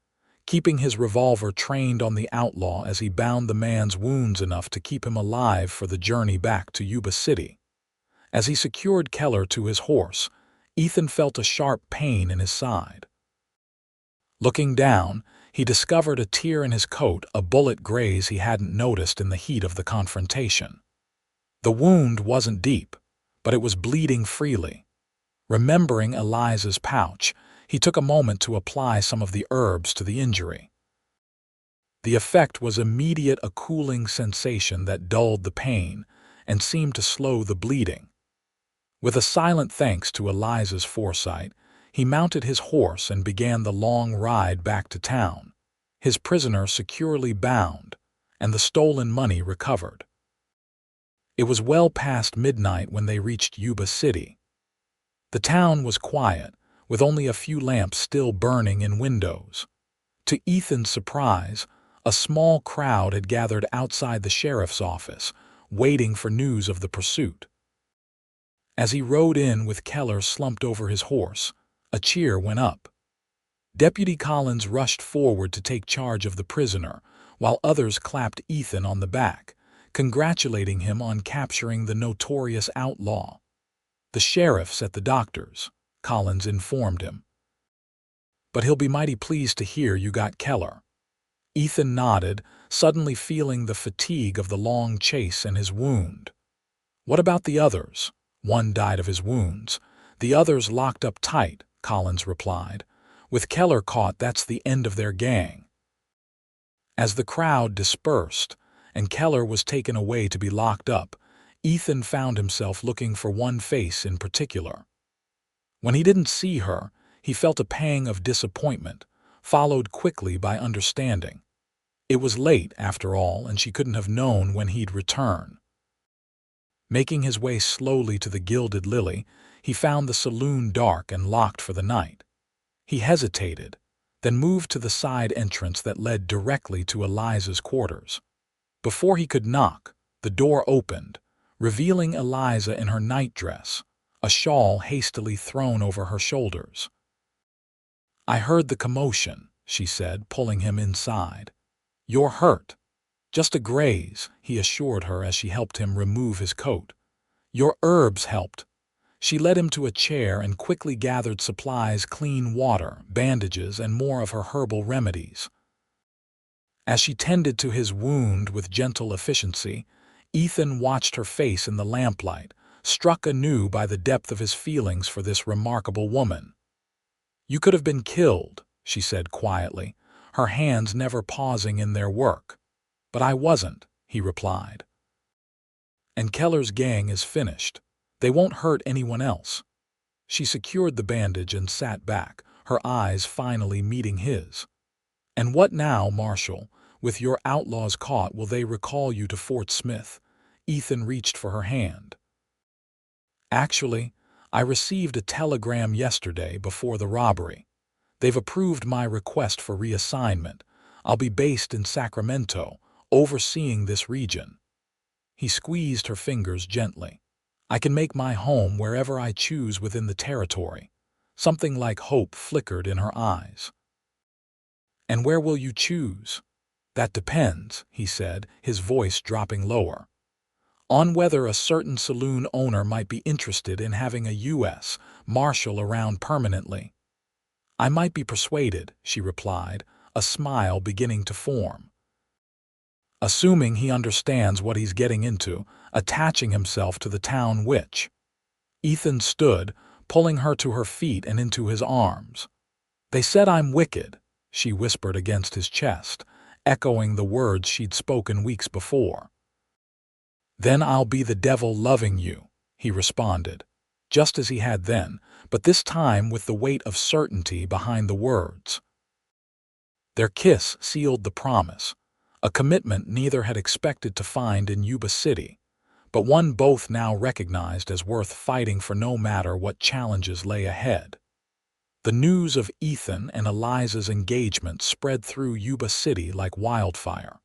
keeping his revolver trained on the outlaw as he bound the man's wounds enough to keep him alive for the journey back to Yuba City. As he secured Keller to his horse, Ethan felt a sharp pain in his side. Looking down, he discovered a tear in his coat, a bullet graze he hadn't noticed in the heat of the confrontation. The wound wasn't deep, but it was bleeding freely. Remembering Eliza's pouch, he took a moment to apply some of the herbs to the injury. The effect was immediate, a cooling sensation that dulled the pain and seemed to slow the bleeding. With a silent thanks to Eliza's foresight, he mounted his horse and began the long ride back to town. his prisoner securely bound, and the stolen money recovered. It was well past midnight when they reached Yuba City. The town was quiet, with only a few lamps still burning in windows. To Ethan's surprise, a small crowd had gathered outside the sheriff's office, waiting for news of the pursuit. As he rode in with Keller slumped over his horse, a cheer went up. Deputy Collins rushed forward to take charge of the prisoner, while others clapped Ethan on the back, congratulating him on capturing the notorious outlaw. "The sheriff's at the doctor's," Collins informed him. "But he'll be mighty pleased to hear you got Keller." Ethan nodded, suddenly feeling the fatigue of the long chase and his wound. "What about the others?" "One died of his wounds. The others locked up tight," Collins replied. "With Keller caught, that's the end of their gang." As the crowd dispersed and Keller was taken away to be locked up, Ethan found himself looking for one face in particular. When he didn't see her, he felt a pang of disappointment, followed quickly by understanding. It was late, after all, and she couldn't have known when he'd return. Making his way slowly to the Gilded Lily, he found the saloon dark and locked for the night. He hesitated, then moved to the side entrance that led directly to Eliza's quarters. Before he could knock, the door opened, revealing Eliza in her nightdress, a shawl hastily thrown over her shoulders. "I heard the commotion," she said, pulling him inside. "You're hurt." "Just a graze," he assured her as she helped him remove his coat. "Your herbs helped." She led him to a chair and quickly gathered supplies: clean water, bandages, and more of her herbal remedies. As she tended to his wound with gentle efficiency, Ethan watched her face in the lamplight, struck anew by the depth of his feelings for this remarkable woman. "You could have been killed," she said quietly, her hands never pausing in their work. "But I wasn't," he replied. "And Keller's gang is finished. They won't hurt anyone else." She secured the bandage and sat back, her eyes finally meeting his. "And what now, Marshal? With your outlaws caught, will they recall you to Fort Smith?" Ethan reached for her hand. "Actually, I received a telegram yesterday before the robbery. They've approved my request for reassignment. I'll be based in Sacramento, overseeing this region." He squeezed her fingers gently. "I can make my home wherever I choose within the territory." Something like hope flickered in her eyes. "And where will you choose?" "That depends," he said, his voice dropping lower, "on whether a certain saloon owner might be interested in having a U.S. Marshal around permanently." "I might be persuaded," she replied, a smile beginning to form. "Assuming he understands what he's getting into, attaching himself to the town witch." Ethan stood, pulling her to her feet and into his arms. "They said I'm wicked," she whispered against his chest, echoing the words she'd spoken weeks before. "Then I'll be the devil loving you," he responded, just as he had then, but this time with the weight of certainty behind the words. Their kiss sealed the promise, a commitment neither had expected to find in Yuba City, but one both now recognized as worth fighting for no matter what challenges lay ahead. The news of Ethan and Eliza's engagement spread through Yuba City like wildfire.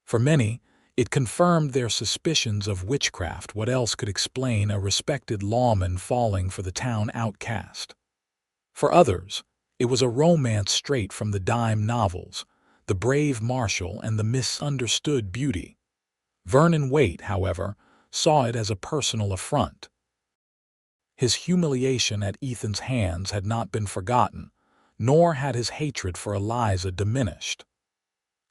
For many, it confirmed their suspicions of witchcraft. What else could explain a respected lawman falling for the town outcast? For others, it was a romance straight from the dime novels, the brave Marshal and the misunderstood beauty. Vernon Waite, however, saw it as a personal affront. His humiliation at Ethan's hands had not been forgotten, nor had his hatred for Eliza diminished.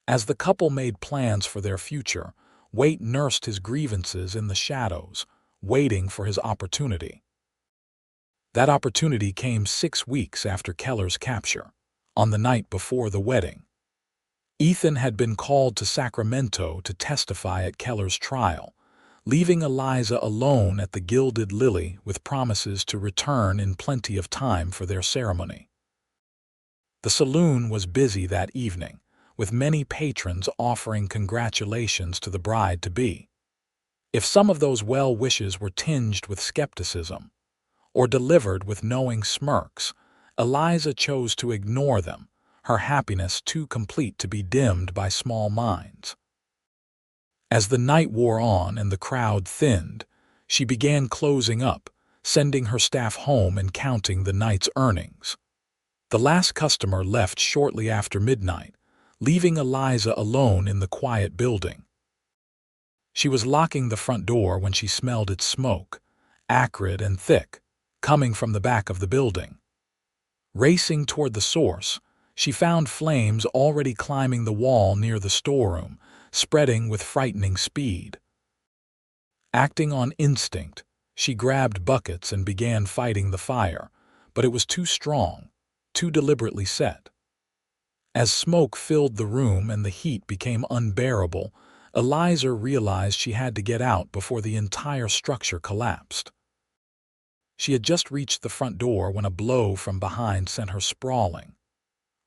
As the couple made plans for their future, Waite nursed his grievances in the shadows, waiting for his opportunity. That opportunity came 6 weeks after Keller's capture, on the night before the wedding. Ethan had been called to Sacramento to testify at Keller's trial, leaving Eliza alone at the Gilded Lily with promises to return in plenty of time for their ceremony. The saloon was busy that evening, with many patrons offering congratulations to the bride-to-be. If some of those well wishes were tinged with skepticism, or delivered with knowing smirks, Eliza chose to ignore them, her happiness too complete to be dimmed by small minds. As the night wore on and the crowd thinned, she began closing up, sending her staff home and counting the night's earnings. The last customer left shortly after midnight, leaving Eliza alone in the quiet building. She was locking the front door when she smelled its smoke, acrid and thick, coming from the back of the building. Racing toward the source, she found flames already climbing the wall near the storeroom, spreading with frightening speed. Acting on instinct, she grabbed buckets and began fighting the fire, but it was too strong, too deliberately set. As smoke filled the room and the heat became unbearable, Eliza realized she had to get out before the entire structure collapsed. She had just reached the front door when a blow from behind sent her sprawling.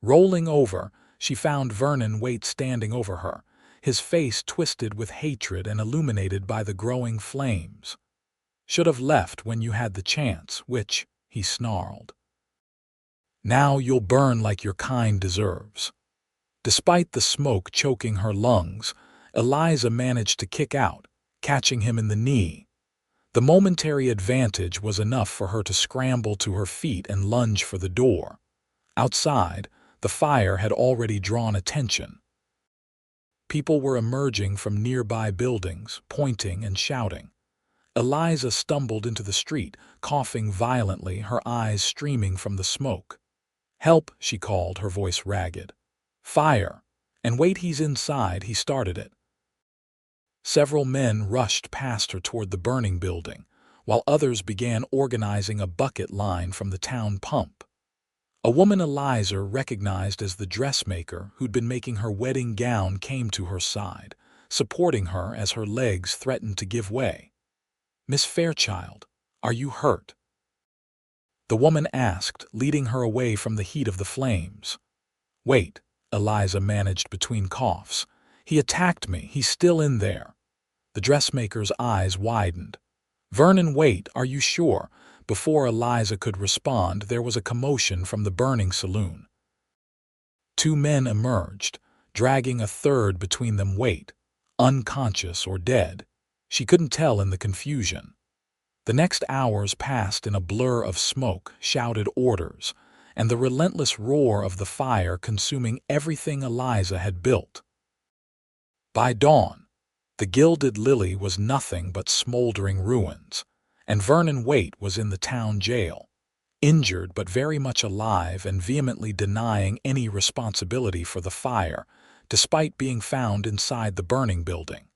Rolling over, she found Vernon Waite standing over her, his face twisted with hatred and illuminated by the growing flames. "Should have left when you had the chance, witch," he snarled. "Now you'll burn like your kind deserves." Despite the smoke choking her lungs, Eliza managed to kick out, catching him in the knee. The momentary advantage was enough for her to scramble to her feet and lunge for the door. Outside, the fire had already drawn attention. People were emerging from nearby buildings, pointing and shouting. Eliza stumbled into the street, coughing violently, her eyes streaming from the smoke. "Help," she called, her voice ragged. "Fire! And wait, he's inside, he started it." Several men rushed past her toward the burning building, while others began organizing a bucket line from the town pump. A woman Eliza recognized as the dressmaker who'd been making her wedding gown came to her side, supporting her as her legs threatened to give way. "Miss Fairchild, are you hurt?" the woman asked, leading her away from the heat of the flames. "Wait," Eliza managed between coughs. "He attacked me. He's still in there." The dressmaker's eyes widened. "Vernon Waite, are you sure?" Before Eliza could respond, there was a commotion from the burning saloon. Two men emerged, dragging a third between them, Waite, unconscious or dead. She couldn't tell in the confusion. The next hours passed in a blur of smoke, shouted orders, and the relentless roar of the fire consuming everything Eliza had built. By dawn, the Gilded Lily was nothing but smoldering ruins, and Vernon Waite was in the town jail, injured but very much alive and vehemently denying any responsibility for the fire, despite being found inside the burning building.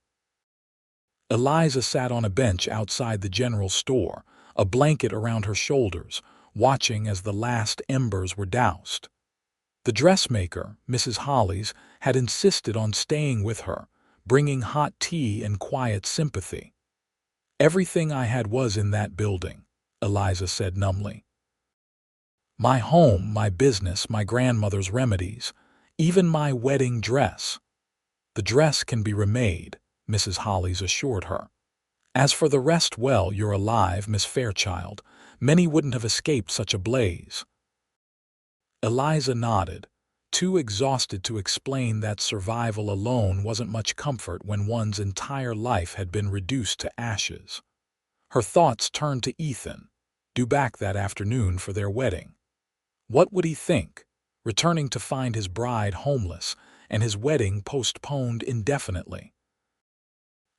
Eliza sat on a bench outside the general store, a blanket around her shoulders, watching as the last embers were doused. The dressmaker, Mrs. Hollies, had insisted on staying with her, bringing hot tea and quiet sympathy. "Everything I had was in that building," Eliza said numbly. "My home, my business, my grandmother's remedies, even my wedding dress." "The dress can be remade," Mrs. Hollies assured her. "As for the rest, well, you're alive, Miss Fairchild. Many wouldn't have escaped such a blaze." Eliza nodded, too exhausted to explain that survival alone wasn't much comfort when one's entire life had been reduced to ashes. Her thoughts turned to Ethan, due back that afternoon for their wedding. What would he think, returning to find his bride homeless and his wedding postponed indefinitely?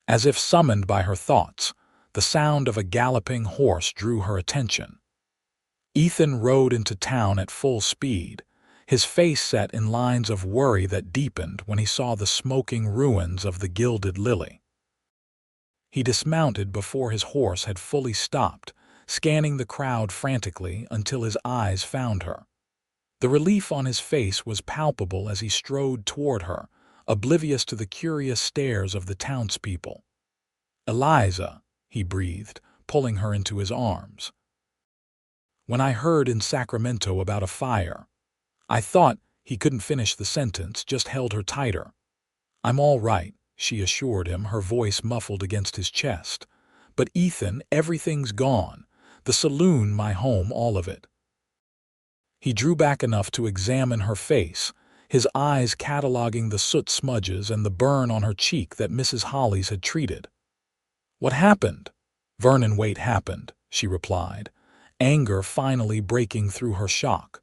As if summoned by her thoughts, the sound of a galloping horse drew her attention. Ethan rode into town at full speed, his face set in lines of worry that deepened when he saw the smoking ruins of the Gilded Lily. He dismounted before his horse had fully stopped, scanning the crowd frantically until his eyes found her. The relief on his face was palpable as he strode toward her, oblivious to the curious stares of the townspeople. "Eliza," he breathed, pulling her into his arms. "When I heard in Sacramento about a fire, I thought he couldn't finish the sentence, just held her tighter. "I'm all right," she assured him, her voice muffled against his chest. "But Ethan, everything's gone. The saloon, my home, all of it." He drew back enough to examine her face, his eyes cataloging the soot smudges and the burn on her cheek that Mrs. Hollis had treated. "What happened?" "Vernon Waite happened," she replied, anger finally breaking through her shock.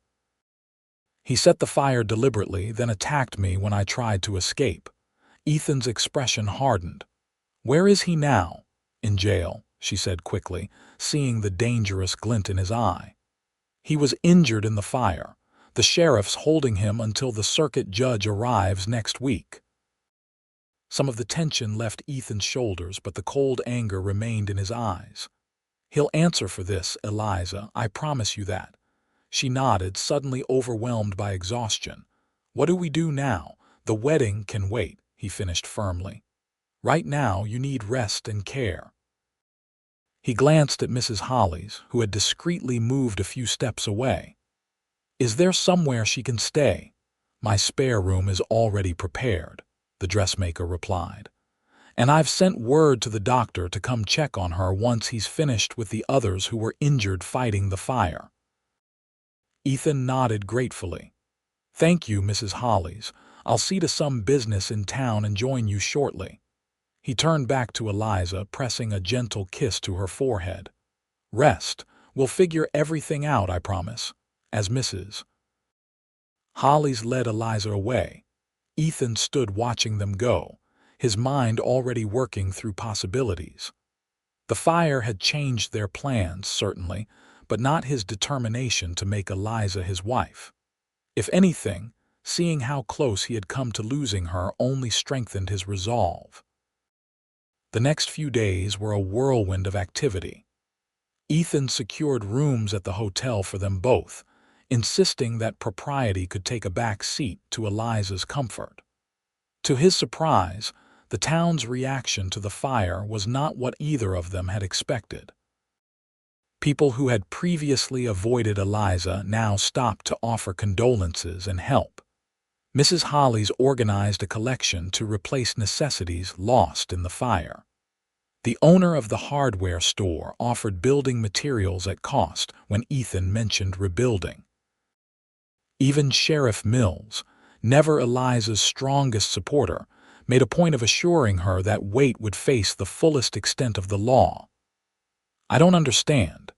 "He set the fire deliberately, then attacked me when I tried to escape." Ethan's expression hardened. "Where is he now?" "In jail," she said quickly, seeing the dangerous glint in his eye. "He was injured in the fire. The sheriff's holding him until the circuit judge arrives next week." Some of the tension left Ethan's shoulders, but the cold anger remained in his eyes. "He'll answer for this, Eliza, I promise you that." She nodded, suddenly overwhelmed by exhaustion. "What do we do now? The wedding can wait," he finished firmly. "Right now you need rest and care." He glanced at Mrs. Hollis, who had discreetly moved a few steps away. "Is there somewhere she can stay?" "My spare room is already prepared," the dressmaker replied. "And I've sent word to the doctor to come check on her once he's finished with the others who were injured fighting the fire." Ethan nodded gratefully. "Thank you, Mrs. Hollis. I'll see to some business in town and join you shortly." He turned back to Eliza, pressing a gentle kiss to her forehead. "Rest. We'll figure everything out, I promise." As Mrs. Hollis led Eliza away, Ethan stood watching them go, his mind already working through possibilities. The fire had changed their plans, certainly, but not his determination to make Eliza his wife. If anything, seeing how close he had come to losing her only strengthened his resolve. The next few days were a whirlwind of activity. Ethan secured rooms at the hotel for them both, insisting that propriety could take a back seat to Eliza's comfort. To his surprise, the town's reaction to the fire was not what either of them had expected. People who had previously avoided Eliza now stopped to offer condolences and help. Mrs. Hollis organized a collection to replace necessities lost in the fire. The owner of the hardware store offered building materials at cost when Ethan mentioned rebuilding. Even Sheriff Mills, never Eliza's strongest supporter, made a point of assuring her that Waite would face the fullest extent of the law. "I don't understand,"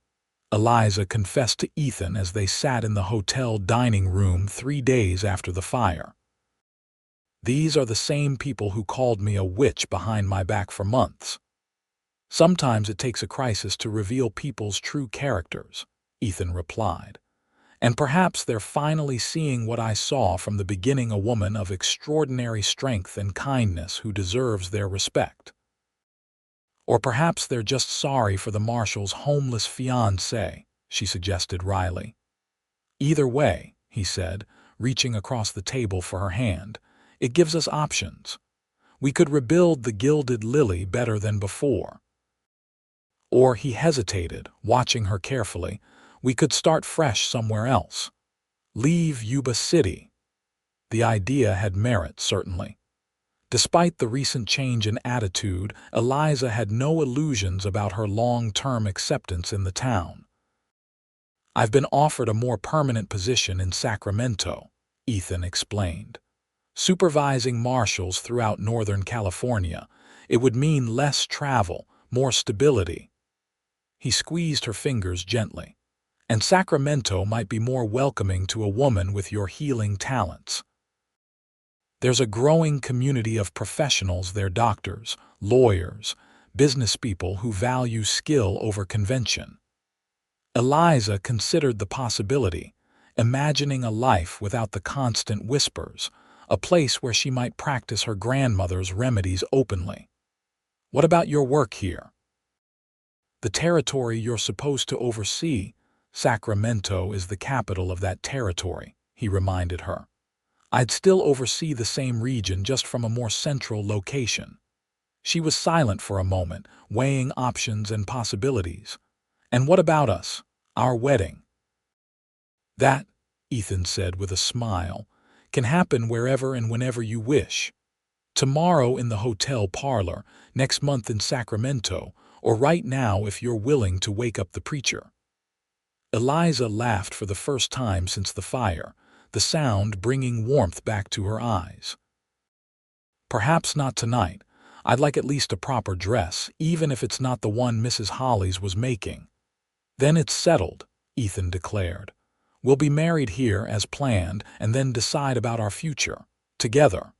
Eliza confessed to Ethan as they sat in the hotel dining room 3 days after the fire. "These are the same people who called me a witch behind my back for months." "Sometimes it takes a crisis to reveal people's true characters," Ethan replied. "And perhaps they're finally seeing what I saw from the beginning, a woman of extraordinary strength and kindness who deserves their respect. Or perhaps they're just sorry for the Marshal's homeless fiancé," she suggested wryly. "Either way," he said, reaching across the table for her hand, "it gives us options. We could rebuild the Gilded Lily better than before. Or," he hesitated, watching her carefully, "we could start fresh somewhere else. Leave Yuba City." The idea had merit, certainly. Despite the recent change in attitude, Eliza had no illusions about her long-term acceptance in the town. "I've been offered a more permanent position in Sacramento," Ethan explained. "Supervising marshals throughout Northern California. It would mean less travel, more stability." He squeezed her fingers gently. "And Sacramento might be more welcoming to a woman with your healing talents. There's a growing community of professionals there, doctors, lawyers, business people who value skill over convention." Eliza considered the possibility, imagining a life without the constant whispers, a place where she might practice her grandmother's remedies openly. "What about your work here?" "The territory you're supposed to oversee. Sacramento is the capital of that territory," he reminded her. "I'd still oversee the same region, just from a more central location." She was silent for a moment, weighing options and possibilities. "And what about us? Our wedding?" "That," Ethan said with a smile, "can happen wherever and whenever you wish. Tomorrow in the hotel parlor, next month in Sacramento, or right now if you're willing to wake up the preacher." Eliza laughed for the first time since the fire, the sound bringing warmth back to her eyes. "Perhaps not tonight. I'd like at least a proper dress, even if it's not the one Mrs. Holly's was making." "Then it's settled," Ethan declared. "We'll be married here as planned and then decide about our future, together."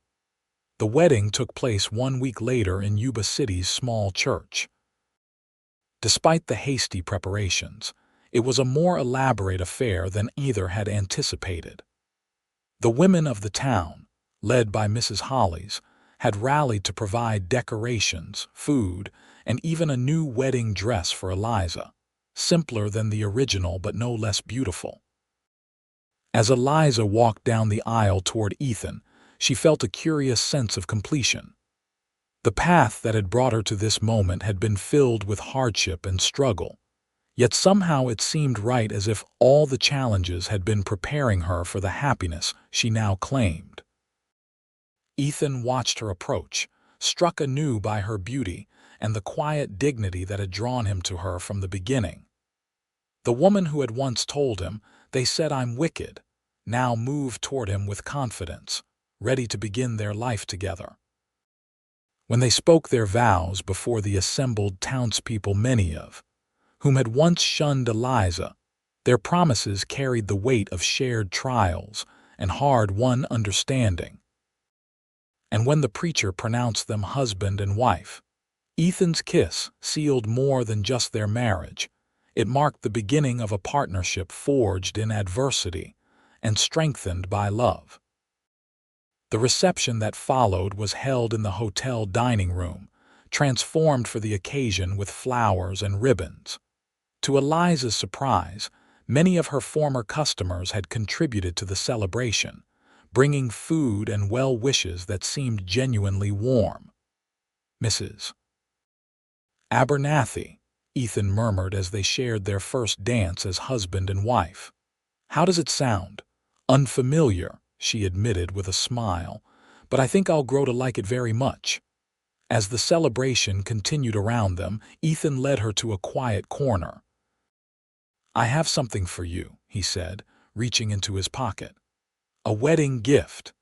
The wedding took place 1 week later in Yuba City's small church. Despite the hasty preparations, it was a more elaborate affair than either had anticipated. The women of the town, led by Mrs. Holly's, had rallied to provide decorations, food, and even a new wedding dress for Eliza, simpler than the original but no less beautiful. As Eliza walked down the aisle toward Ethan, she felt a curious sense of completion. The path that had brought her to this moment had been filled with hardship and struggle, yet somehow it seemed right, as if all the challenges had been preparing her for the happiness she now claimed. Ethan watched her approach, struck anew by her beauty and the quiet dignity that had drawn him to her from the beginning. The woman who had once told him, "They said I'm wicked," now moved toward him with confidence, ready to begin their life together. When they spoke their vows before the assembled townspeople, many of whom had once shunned Eliza, their promises carried the weight of shared trials and hard-won understanding. And when the preacher pronounced them husband and wife, Ethan's kiss sealed more than just their marriage. It marked the beginning of a partnership forged in adversity and strengthened by love. The reception that followed was held in the hotel dining room, transformed for the occasion with flowers and ribbons. To Eliza's surprise, many of her former customers had contributed to the celebration, bringing food and well wishes that seemed genuinely warm. "Mrs. Abernathy," Ethan murmured as they shared their first dance as husband and wife. "How does it sound?" "Unfamiliar," she admitted with a smile, "but I think I'll grow to like it very much." As the celebration continued around them, Ethan led her to a quiet corner. "I have something for you," he said, reaching into his pocket. "A wedding gift."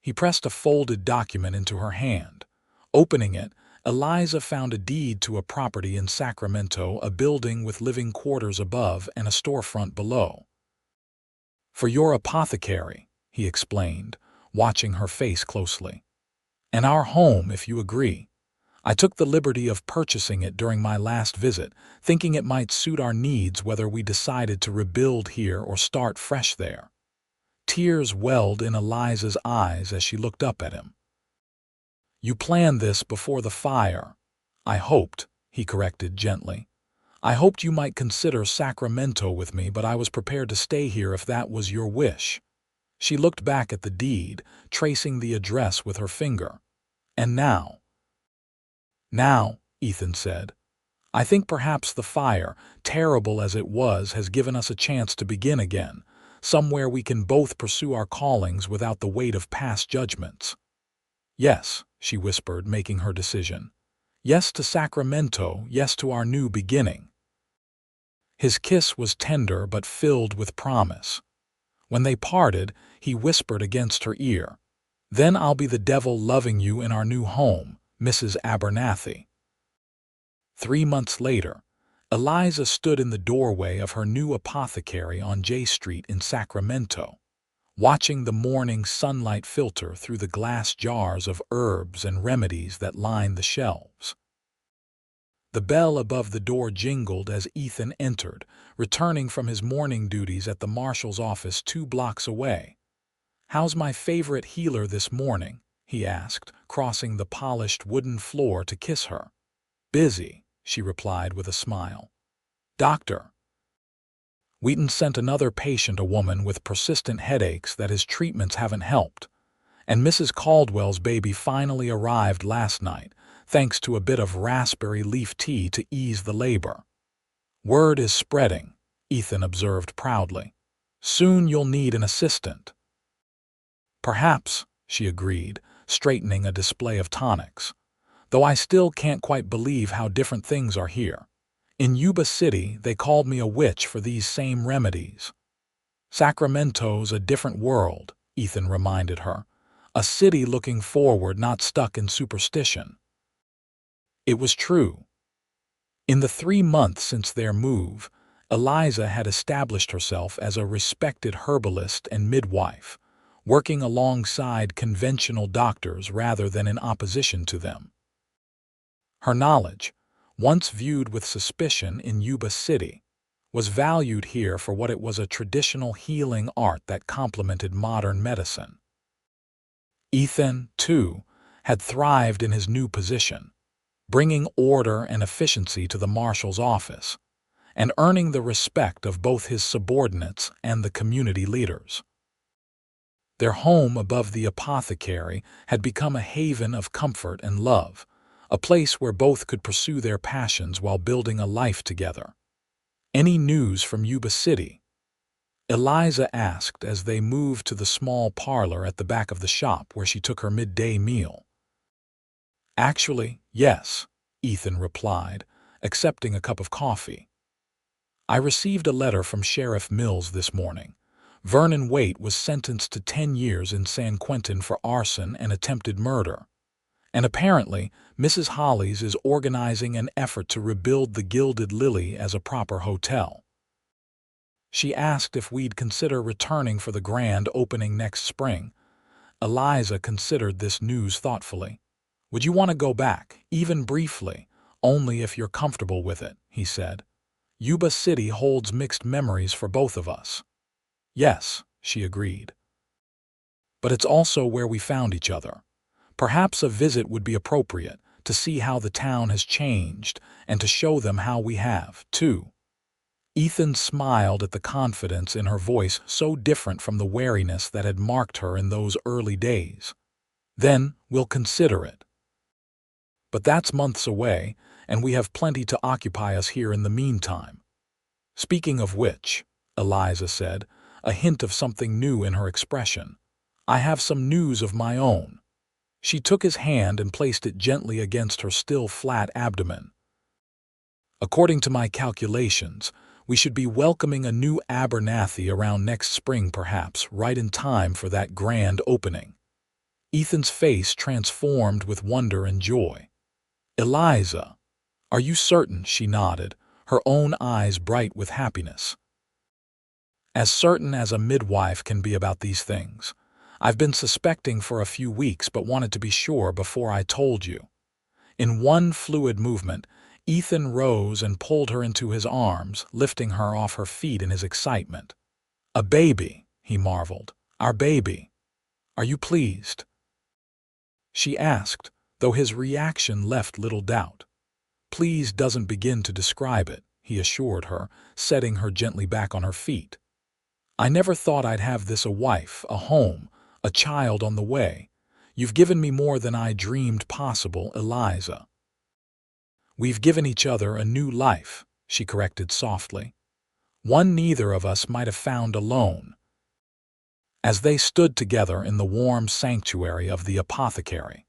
He pressed a folded document into her hand. Opening it, Eliza found a deed to a property in Sacramento, a building with living quarters above and a storefront below. "For your apothecary," he explained, watching her face closely. "And our home, if you agree. I took the liberty of purchasing it during my last visit, thinking it might suit our needs whether we decided to rebuild here or start fresh there." Tears welled in Eliza's eyes as she looked up at him. "You planned this before the fire." "I hoped," he corrected gently. "I hoped you might consider Sacramento with me, but I was prepared to stay here if that was your wish." She looked back at the deed, tracing the address with her finger. "And now?" "Now," Ethan said, "I think perhaps the fire, terrible as it was, has given us a chance to begin again, somewhere we can both pursue our callings without the weight of past judgments." "Yes," she whispered, making her decision. "Yes to Sacramento, yes to our new beginning." His kiss was tender but filled with promise. When they parted, he whispered against her ear, "Then I'll be the devil loving you in our new home, Mrs. Abernathy." 3 months later, Eliza stood in the doorway of her new apothecary on J Street in Sacramento, watching the morning sunlight filter through the glass jars of herbs and remedies that lined the shelves. The bell above the door jingled as Ethan entered, returning from his morning duties at the Marshal's office 2 blocks away. "How's my favorite healer this morning?" he asked, crossing the polished wooden floor to kiss her. "Busy," she replied with a smile. "Doctor Wheaton sent another patient, a woman with persistent headaches that his treatments haven't helped. And Mrs. Caldwell's baby finally arrived last night, thanks to a bit of raspberry leaf tea to ease the labor." "Word is spreading," Ethan observed proudly. Soon you'll need an assistant." "Perhaps," she agreed, straightening a display of tonics, "though I still can't quite believe how different things are here. In Yuba City, they called me a witch for these same remedies." "Sacramento's a different world," Ethan reminded her. "A city looking forward, not stuck in superstition." It was true. In the 3 months since their move, Eliza had established herself as a respected herbalist and midwife, working alongside conventional doctors rather than in opposition to them. Her knowledge, once viewed with suspicion in Yuba City, was valued here for what it was: a traditional healing art that complemented modern medicine. Ethan, too, had thrived in his new position, bringing order and efficiency to the Marshal's office, and earning the respect of both his subordinates and the community leaders. Their home above the apothecary had become a haven of comfort and love, a place where both could pursue their passions while building a life together. "Any news from Yuba City?" Eliza asked as they moved to the small parlor at the back of the shop where she took her midday meal. "Actually, yes," Ethan replied, accepting a cup of coffee. "I received a letter from Sheriff Mills this morning. Vernon Waite was sentenced to 10 years in San Quentin for arson and attempted murder. And apparently, Mrs. Hollies is organizing an effort to rebuild the Gilded Lily as a proper hotel. She asked if we'd consider returning for the grand opening next spring." Eliza considered this news thoughtfully. "Would you want to go back, even briefly? Only if you're comfortable with it," he said. "Yuba City holds mixed memories for both of us." "Yes," she agreed. "But it's also where we found each other. Perhaps a visit would be appropriate, to see how the town has changed and to show them how we have, too." Ethan smiled at the confidence in her voice, so different from the wariness that had marked her in those early days. "Then we'll consider it. But that's months away, and we have plenty to occupy us here in the meantime." "Speaking of which," Eliza said, a hint of something new in her expression, "I have some news of my own." She took his hand and placed it gently against her still flat abdomen. "According to my calculations, we should be welcoming a new Abernathy around next spring, perhaps right in time for that grand opening." Ethan's face transformed with wonder and joy. "Eliza, are you certain?" She nodded, her own eyes bright with happiness. "As certain as a midwife can be about these things. I've been suspecting for a few weeks but wanted to be sure before I told you." In one fluid movement, Ethan rose and pulled her into his arms, lifting her off her feet in his excitement. "A baby," he marveled. "Our baby. Are you pleased?" She asked, though his reaction left little doubt. "Pleased doesn't begin to describe it," he assured her, setting her gently back on her feet. "I never thought I'd have this: a wife, a home, a child on the way. You've given me more than I dreamed possible, Eliza." "We've given each other a new life," she corrected softly. "One neither of us might have found alone." As they stood together in the warm sanctuary of the apothecary,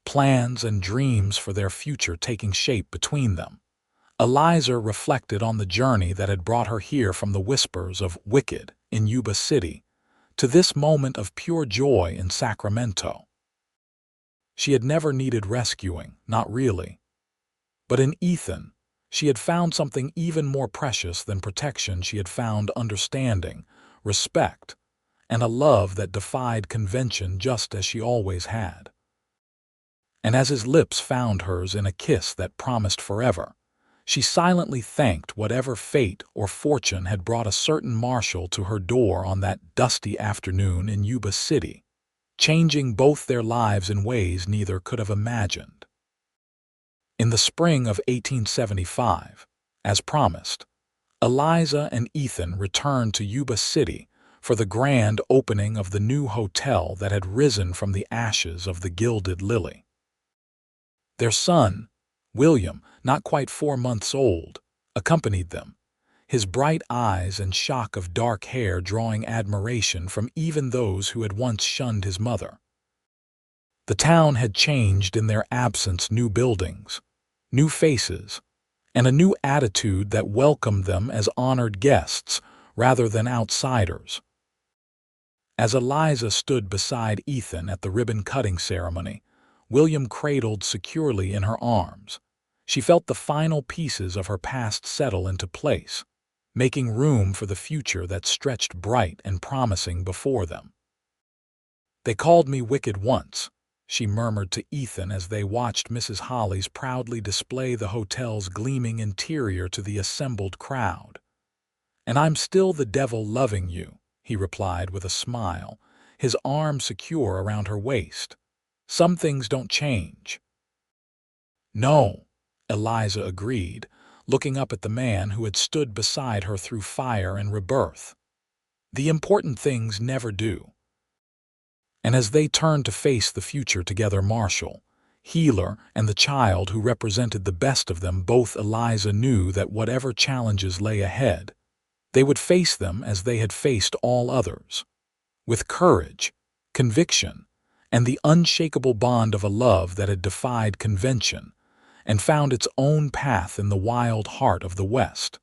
plans and dreams for their future taking shape between them, Eliza reflected on the journey that had brought her here from the whispers of "wicked" in Yuba City to this moment of pure joy in Sacramento. She had never needed rescuing, not really. But in Ethan, she had found something even more precious than protection. She had found understanding, respect, and a love that defied convention, just as she always had. And as his lips found hers in a kiss that promised forever, she silently thanked whatever fate or fortune had brought a certain Marshal to her door on that dusty afternoon in Yuba City, changing both their lives in ways neither could have imagined. In the spring of 1875, as promised, Eliza and Ethan returned to Yuba City for the grand opening of the new hotel that had risen from the ashes of the Gilded Lily. Their son, William, not quite 4 months old, accompanied them, his bright eyes and shock of dark hair drawing admiration from even those who had once shunned his mother. The town had changed in their absence: new buildings, new faces, and a new attitude that welcomed them as honored guests rather than outsiders. As Eliza stood beside Ethan at the ribbon-cutting ceremony, William cradled securely in her arms, she felt the final pieces of her past settle into place, making room for the future that stretched bright and promising before them. "They called me wicked once," she murmured to Ethan as they watched Mrs. Hollis proudly display the hotel's gleaming interior to the assembled crowd. "And I'm still the devil loving you," he replied with a smile, his arm secure around her waist. "Some things don't change." "No," Eliza agreed, looking up at the man who had stood beside her through fire and rebirth. "The important things never do." And as they turned to face the future together, Marshal, healer, and the child who represented the best of them both, Eliza knew that whatever challenges lay ahead, they would face them as they had faced all others, with courage, conviction, and the unshakable bond of a love that had defied convention and found its own path in the wild heart of the West.